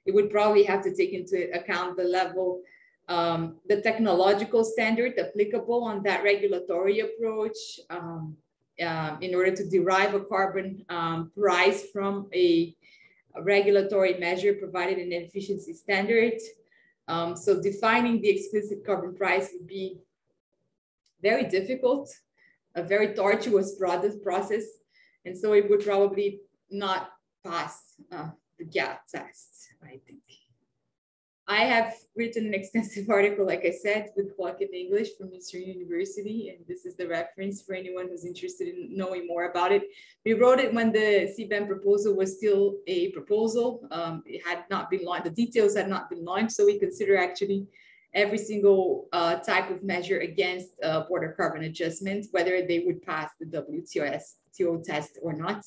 it would probably have to take into account the level, the technological standard applicable on that regulatory approach in order to derive a carbon price from a regulatory measure provided in an efficiency standard. So defining the explicit carbon price would be very difficult, a very tortuous process. And so it would probably not pass the GATT test, I think. I have written an extensive article, like I said, with Hukuk in English from Eastern University, and this is the reference for anyone who's interested in knowing more about it. We wrote it when the CBAM proposal was still a proposal. It had not been launched, the details had not been launched, so we consider actually every single type of measure against border carbon adjustment, whether they would pass the WTO test or not.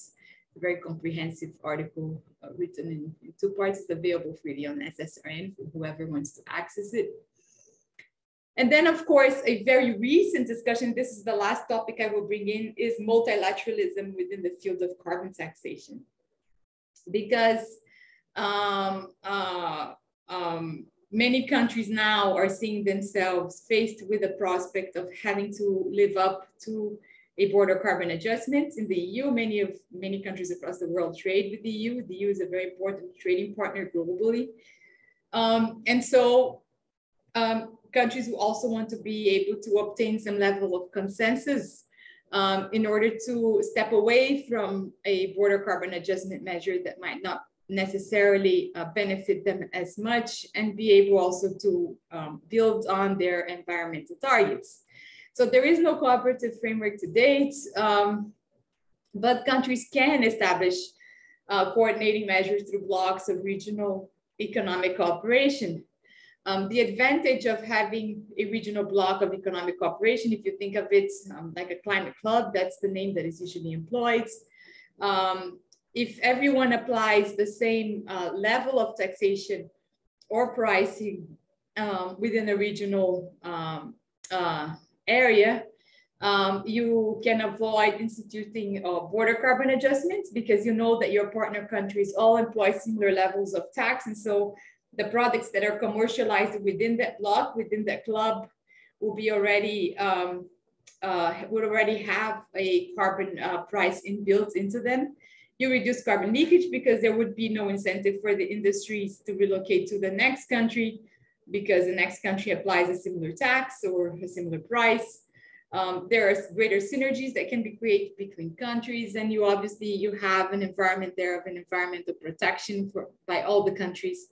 A very comprehensive article written in 2 parts. It's available freely on SSRN for whoever wants to access it. And then, of course, a very recent discussion, this is the last topic I will bring in, is multilateralism within the field of carbon taxation. Because many countries now are seeing themselves faced with the prospect of having to live up to a border carbon adjustment in the EU. Many countries across the world trade with the EU. The EU is a very important trading partner globally. And so countries who also want to be able to obtain some level of consensus in order to step away from a border carbon adjustment measure that might not necessarily benefit them as much, and be able also to build on their environmental targets. So there is no cooperative framework to date, but countries can establish coordinating measures through blocks of regional economic cooperation. The advantage of having a regional block of economic cooperation, if you think of it like a climate club, that's the name that is usually employed. If everyone applies the same level of taxation or pricing within a regional area, you can avoid instituting border carbon adjustments, because you know that your partner countries all employ similar levels of tax. And so the products that are commercialized within that block, within that club, will be already would already have a carbon price inbuilt into them. You reduce carbon leakage because there would be no incentive for the industries to relocate to the next country, because the next country applies a similar tax or a similar price. There are greater synergies that can be created between countries, and you have an environment there of an environmental protection by all the countries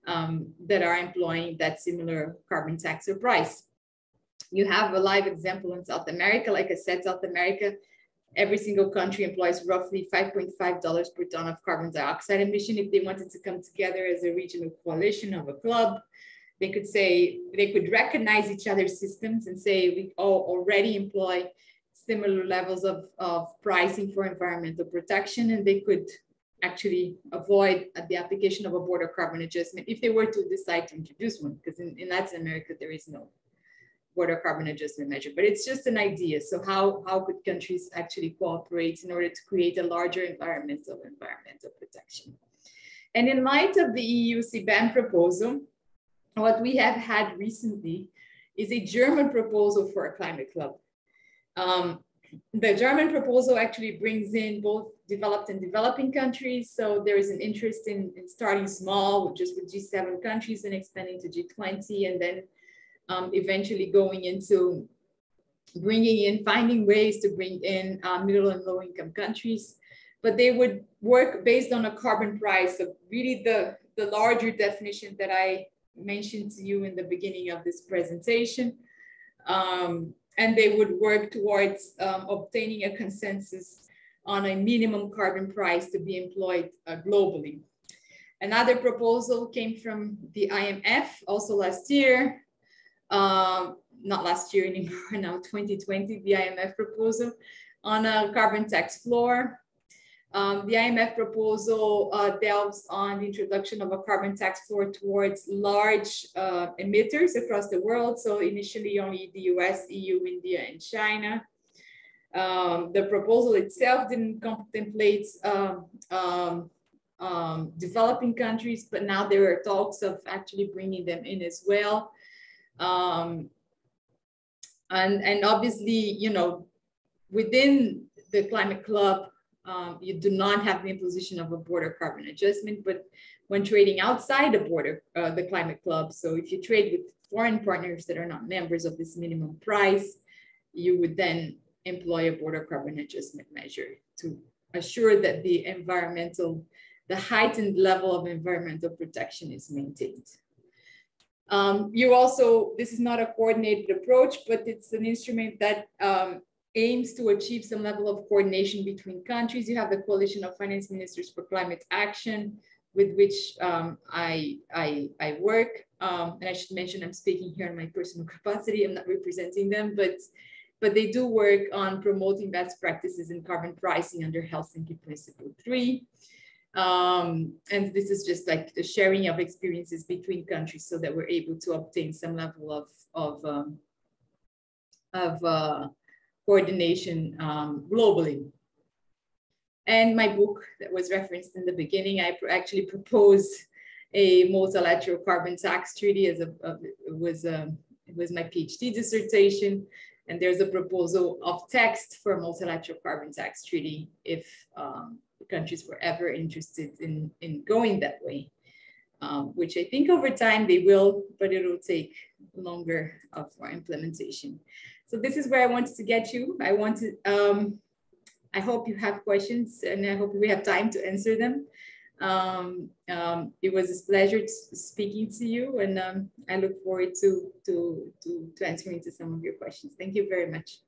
that are employing that similar carbon tax or price. You have a live example in South America. Like I said, South America, every single country employs roughly $5.5 per ton of carbon dioxide emission. If they wanted to come together as a regional coalition of a club, they could say, they could recognize each other's systems and say, we all already employ similar levels of pricing for environmental protection, and they could actually avoid the application of a border carbon adjustment if they were to decide to introduce one, because in Latin America, there is no border carbon adjustment measure, but it's just an idea. So how could countries actually cooperate in order to create a larger environmental protection? And in light of the EU CBAM proposal, what we have had recently is a German proposal for a climate club. The German proposal actually brings in both developed and developing countries. So there is an interest in starting small, just with G7 countries, and expanding to G20, and then eventually going into finding ways to bring in middle and low income countries. But they would work based on a carbon price. So really the larger definition that I mentioned to you in the beginning of this presentation. And they would work towards obtaining a consensus on a minimum carbon price to be employed globally. Another proposal came from the IMF also last year, not last year anymore, now 2020, the IMF proposal on a carbon tax floor. The IMF proposal delves on the introduction of a carbon tax floor towards large emitters across the world. So initially only the US, EU, India, and China. The proposal itself didn't contemplate developing countries, but now there are talks of actually bringing them in as well. And obviously, you know, within the climate club, you do not have the imposition of a border carbon adjustment, but when trading outside the border, the climate club, so if you trade with foreign partners that are not members of this minimum price, you would then employ a border carbon adjustment measure to assure that the heightened level of environmental protection is maintained. This is not a coordinated approach, but it's an instrument that aims to achieve some level of coordination between countries. You have the Coalition of Finance Ministers for Climate Action, with which I work. And I should mention I'm speaking here in my personal capacity. I'm not representing them, but they do work on promoting best practices in carbon pricing under Helsinki Principle 3. And this is just like the sharing of experiences between countries so that we're able to obtain some level of coordination globally. And my book that was referenced in the beginning, I actually proposed a multilateral carbon tax treaty as it was my PhD dissertation. And there's a proposal of text for a multilateral carbon tax treaty if countries were ever interested in going that way. which I think over time they will, but it will take longer for implementation. So this is where I wanted to get you. I hope you have questions, and I hope we have time to answer them. It was a pleasure speaking to you, and I look forward to answering to some of your questions. Thank you very much.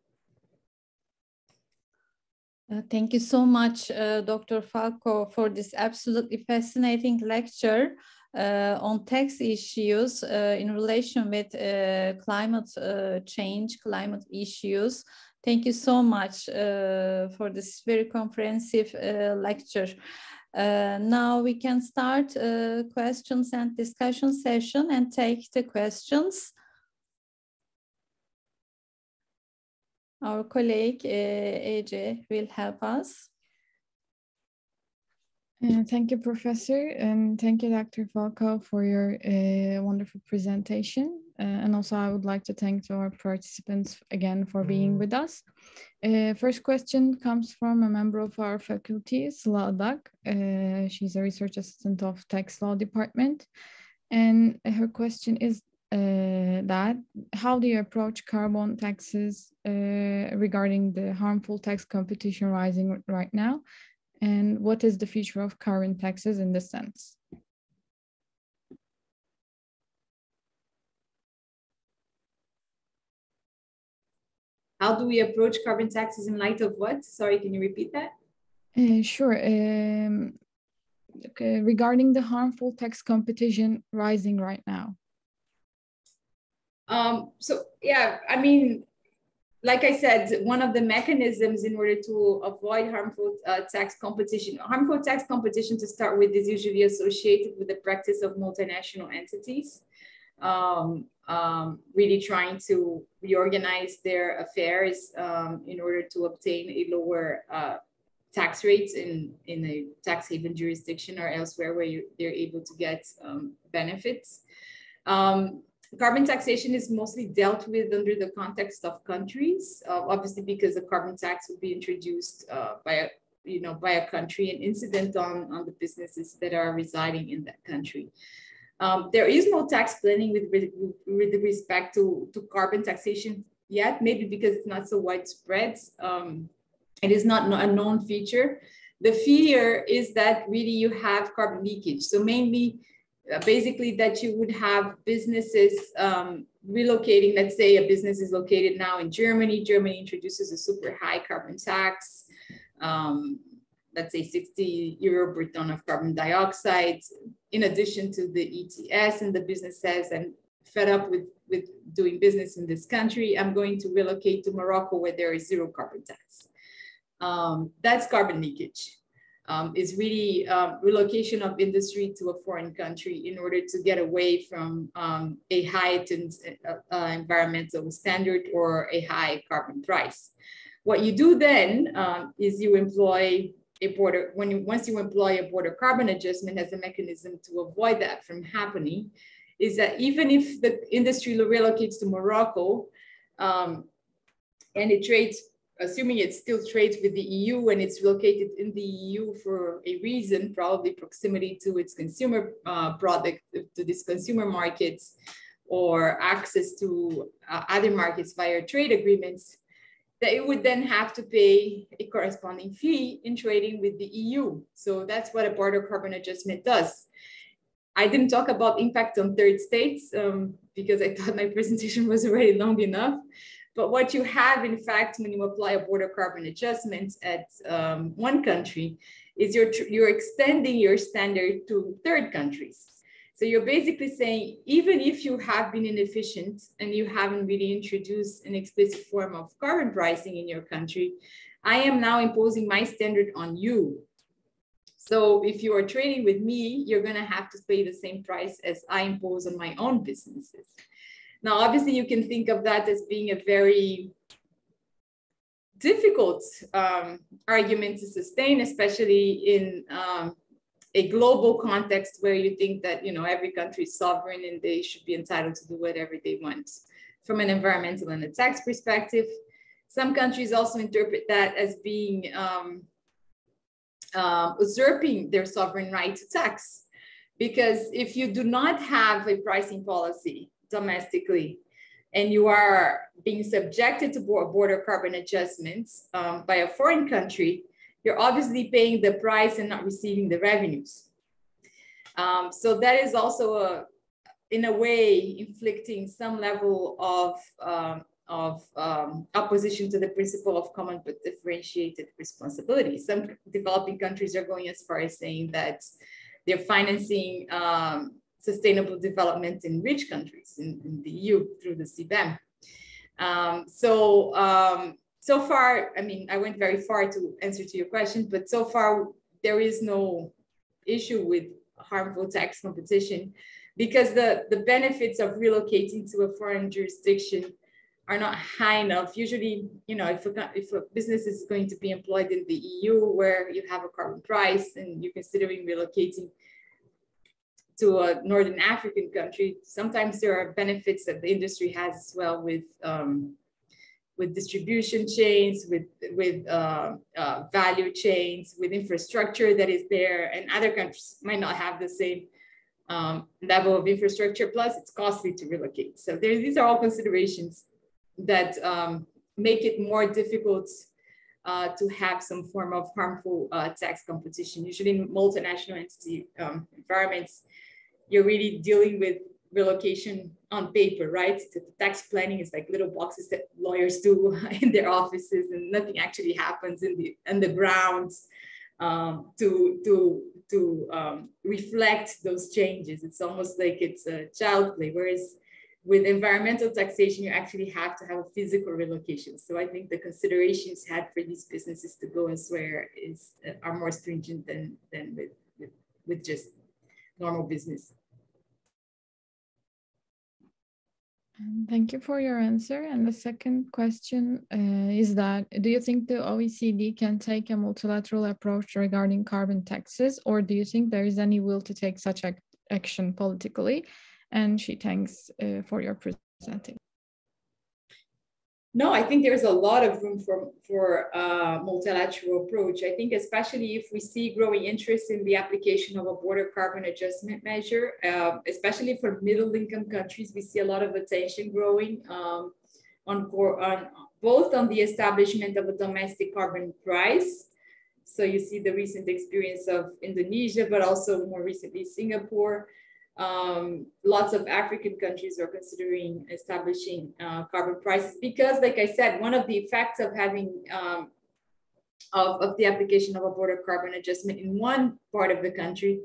Thank you so much, Dr. Falcao, for this absolutely fascinating lecture on tax issues in relation with climate change, climate issues. Thank you so much for this very comprehensive lecture. Now we can start questions and discussion session and take the questions. Our colleague AJ will help us. Thank you, Professor, and thank you, Dr. Falcao, for your wonderful presentation. And also I would like to thank our participants again for being with us. First question comes from a member of our faculty, Sıla Adak. She's a research assistant of Tax Law Department. And her question is that how do you approach carbon taxes regarding the harmful tax competition rising right now? And what is the future of carbon taxes in this sense? How do we approach carbon taxes in light of what? Sorry, can you repeat that? Sure. Okay. Regarding the harmful tax competition rising right now. So yeah, I mean, like I said, one of the mechanisms in order to avoid harmful tax competition to start with is usually associated with the practice of multinational entities, really trying to reorganize their affairs in order to obtain a lower tax rates in a tax haven jurisdiction or elsewhere where they're able to get benefits. Carbon taxation is mostly dealt with under the context of countries, obviously because a carbon tax would be introduced by a country and incident on the businesses that are residing in that country. There is no tax planning with respect to carbon taxation yet, maybe because it's not so widespread. It is not a known feature. The fear is that really you have carbon leakage. So mainly, basically that you would have businesses relocating. Let's say a business is located now in Germany. Germany introduces a super high carbon tax, let's say 60 euro per ton of carbon dioxide, in addition to the ETS, and the business says, I'm fed up with doing business in this country. I'm going to relocate to Morocco where there is zero carbon tax. That's carbon leakage. Is really relocation of industry to a foreign country in order to get away from a heightened environmental standard or a high carbon price. What you do then is you employ a border, once you employ a border carbon adjustment as a mechanism to avoid that from happening, is that even if the industry relocates to Morocco and it trades, assuming it still trades with the EU and it's located in the EU for a reason, probably proximity to its consumer product, to these consumer markets, or access to other markets via trade agreements, that it would then have to pay a corresponding fee in trading with the EU. So that's what a border carbon adjustment does. I didn't talk about impact on third states because I thought my presentation was already long enough. But what you have, in fact, when you apply a border carbon adjustment at one country is you're extending your standard to third countries. So you're basically saying, even if you have been inefficient and you haven't really introduced an explicit form of carbon pricing in your country, I am now imposing my standard on you. So if you are trading with me, you're going to have to pay the same price as I impose on my own businesses. Now, obviously, you can think of that as being a very difficult argument to sustain, especially in a global context where you think that, you know, every country is sovereign and they should be entitled to do whatever they want from an environmental and a tax perspective. Some countries also interpret that as being usurping their sovereign right to tax. Because if you do not have a pricing policy domestically, and you are being subjected to border carbon adjustments by a foreign country, you're obviously paying the price and not receiving the revenues. So that is also, in a way, inflicting some level of opposition to the principle of common but differentiated responsibility. Some developing countries are going as far as saying that they're financing sustainable development in rich countries in the EU through the CBAM. So far, I mean, I went very far to answer to your question, but so far there is no issue with harmful tax competition, because the benefits of relocating to a foreign jurisdiction are not high enough. Usually, you know, if a business is going to be employed in the EU where you have a carbon price and you're considering relocating to a Northern African country, sometimes there are benefits that the industry has as well with distribution chains, with value chains, with infrastructure that is there, and other countries might not have the same level of infrastructure, plus it's costly to relocate. So these are all considerations that make it more difficult to have some form of harmful tax competition. Usually in multinational entity environments, you're really dealing with relocation on paper, right? The tax planning is like little boxes that lawyers do in their offices, and nothing actually happens in the underground to reflect those changes. It's almost like it's a child play, whereas with environmental taxation, you actually have to have a physical relocation. So I think the considerations had for these businesses to go elsewhere are more stringent than with just normal business. Thank you for your answer. And the second question is that, do you think the OECD can take a multilateral approach regarding carbon taxes, or do you think there is any will to take such action politically? And she thanks for your presenting. No, I think there's a lot of room for multilateral approach. I think especially if we see growing interest in the application of a border carbon adjustment measure, especially for middle income countries, we see a lot of attention growing both on the establishment of a domestic carbon price. So you see the recent experience of Indonesia, but also more recently Singapore. Lots of African countries are considering establishing carbon prices because, like I said, one of the effects of having of the application of a border carbon adjustment in one part of the country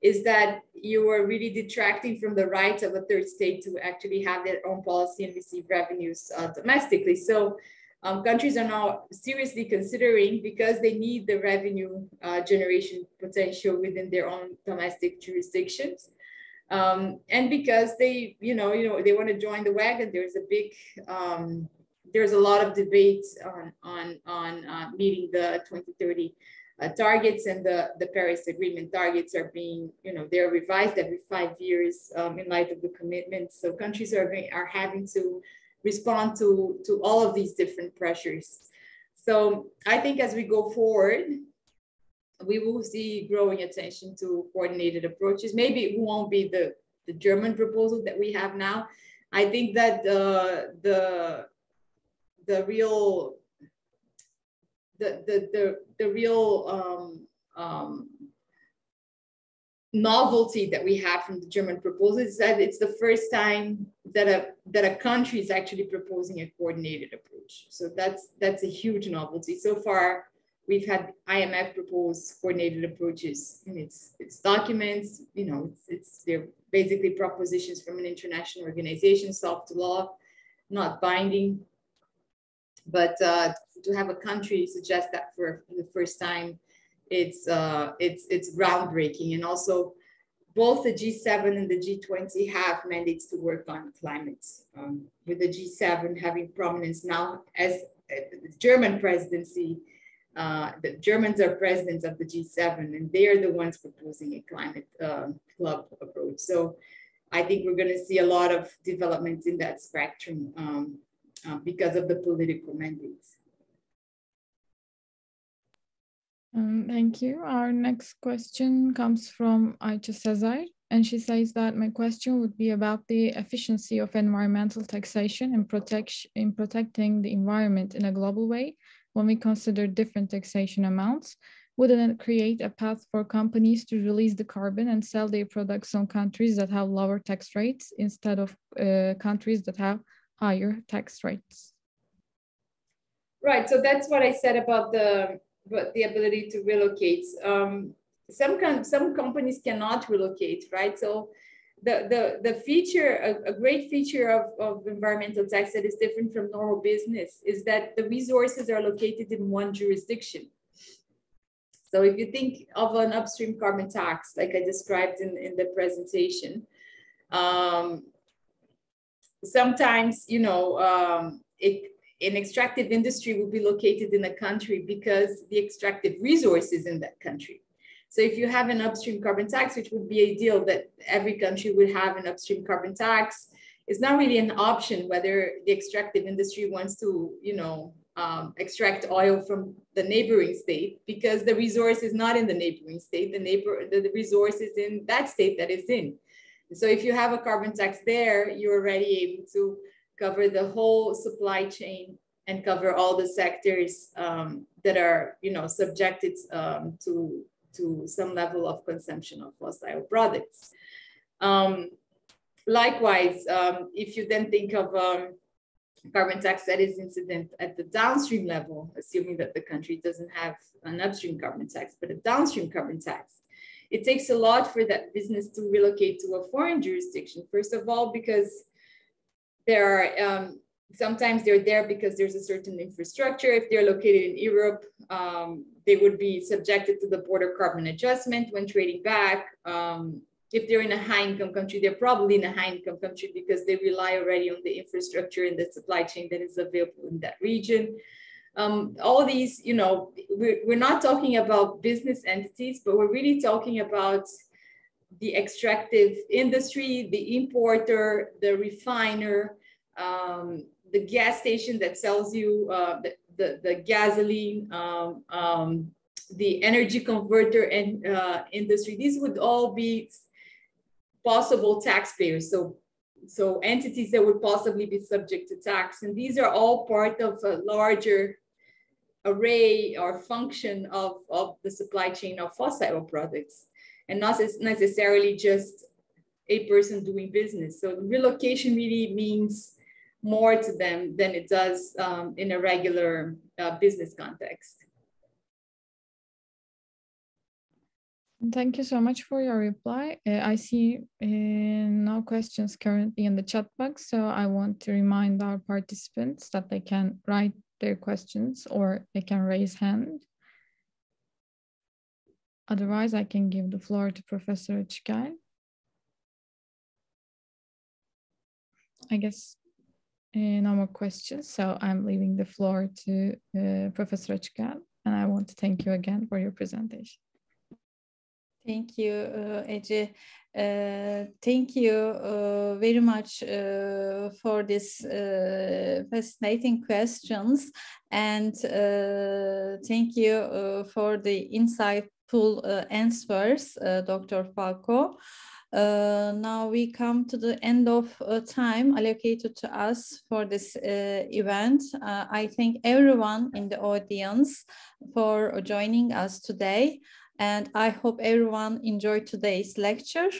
is that you are really detracting from the rights of a third state to actually have their own policy and receive revenues domestically. So countries are now seriously considering, because they need the revenue generation potential within their own domestic jurisdictions. And because they, you know, they want to join the wagon. There's a lot of debates on meeting the 2030 targets, and the Paris Agreement targets are being, they're revised every 5 years in light of the commitments. So countries are having to respond to all of these different pressures. So I think as we go forward, we will see growing attention to coordinated approaches. Maybe it won't be the German proposal that we have now. I think that the real novelty that we have from the German proposal is that it's the first time that a country is actually proposing a coordinated approach. So that's a huge novelty. So far, we've had IMF propose coordinated approaches in its documents. They're basically propositions from an international organization, soft law, not binding. But to have a country suggest that for the first time, it's groundbreaking. And also, both the G7 and the G20 have mandates to work on climate. With the G7 having prominence now as the German presidency. The Germans are presidents of the G7, and they are the ones proposing a climate club approach. So I think we're going to see a lot of development in that spectrum because of the political mandates. Thank you. Our next question comes from Ayça Sezer, and she says that my question would be about the efficiency of environmental taxation in protecting the environment in a global way when we consider different taxation amounts. Wouldn't it create a path for companies to release the carbon and sell their products on countries that have lower tax rates instead of countries that have higher tax rates? Right, so that's what I said about the ability to relocate. Some companies cannot relocate, right? So the feature, a great feature of environmental tax that is different from normal business is that the resources are located in one jurisdiction. So if you think of an upstream carbon tax, like I described in the presentation, sometimes, you know, an extractive industry will be located in a country because the extractive resource is in that country. So if you have an upstream carbon tax, which would be ideal that every country would have an upstream carbon tax, it's not really an option whether the extractive industry wants to, you know, extract oil from the neighboring state, because the resource is not in the neighboring state, the resource is in that state that it's in. So if you have a carbon tax there, you're already able to cover the whole supply chain and cover all the sectors that are, you know, subjected to some level of consumption of fossil products. Likewise, if you then think of carbon tax that is incident at the downstream level, assuming that the country doesn't have an upstream carbon tax, but a downstream carbon tax, it takes a lot for that business to relocate to a foreign jurisdiction. First of all, because there are, sometimes they're there because there's a certain infrastructure. If they're located in Europe, they would be subjected to the border carbon adjustment when trading back. If they're in a high income country, they're probably in a high income country because they rely already on the infrastructure and the supply chain that is available in that region. All these, you know, we're not talking about business entities, but we're really talking about the extractive industry, the importer, the refiner, the gas station that sells you the gasoline, the energy converter and industry. These would all be possible taxpayers. So entities that would possibly be subject to tax. And these are all part of a larger array or function of the supply chain of fossil products, and not necessarily just a person doing business. So relocation really means more to them than it does in a regular business context. Thank you so much for your reply. I see no questions currently in the chat box, so I want to remind our participants that they can write their questions or they can raise hand. Otherwise, I can give the floor to Professor Açıkel. I guess no more questions, so I'm leaving the floor to Professor Açıkel, and I want to thank you again for your presentation. Thank you, Ece. Thank you very much for this fascinating questions, and thank you for the insightful answers, Dr. Falcao. Now we come to the end of time allocated to us for this event. I thank everyone in the audience for joining us today, and I hope everyone enjoyed today's lecture.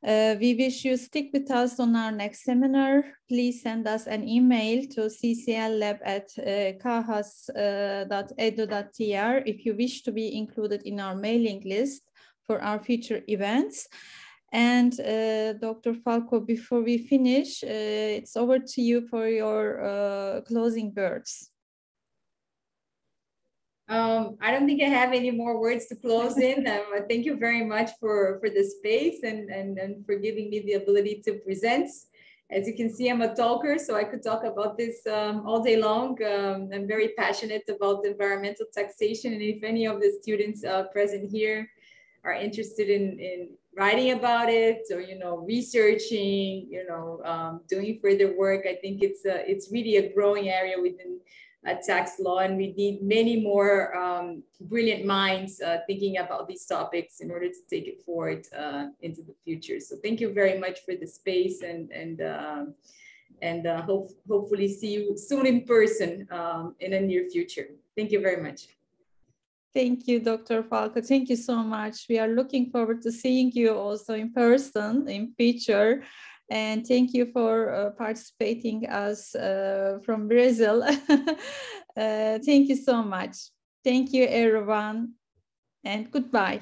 We wish you stick with us on our next seminar. Please send us an email to ccllab@khas.edu.tr if you wish to be included in our mailing list for our future events. And Dr. Falcao, before we finish, it's over to you for your closing words. I don't think I have any more words to close in. Thank you very much for the space and for giving me the ability to present. As you can see, I'm a talker, so I could talk about this all day long. I'm very passionate about environmental taxation, and if any of the students present here are interested in writing about it, or researching, doing further work, I think it's really a growing area within tax law, and we need many more brilliant minds thinking about these topics in order to take it forward into the future. So thank you very much for the space, and hopefully see you soon in person in the near future. Thank you very much. Thank you, Dr. Falca. Thank you so much. We are looking forward to seeing you also in person in future. And thank you for participating as from Brazil. Thank you so much. Thank you, everyone, and goodbye.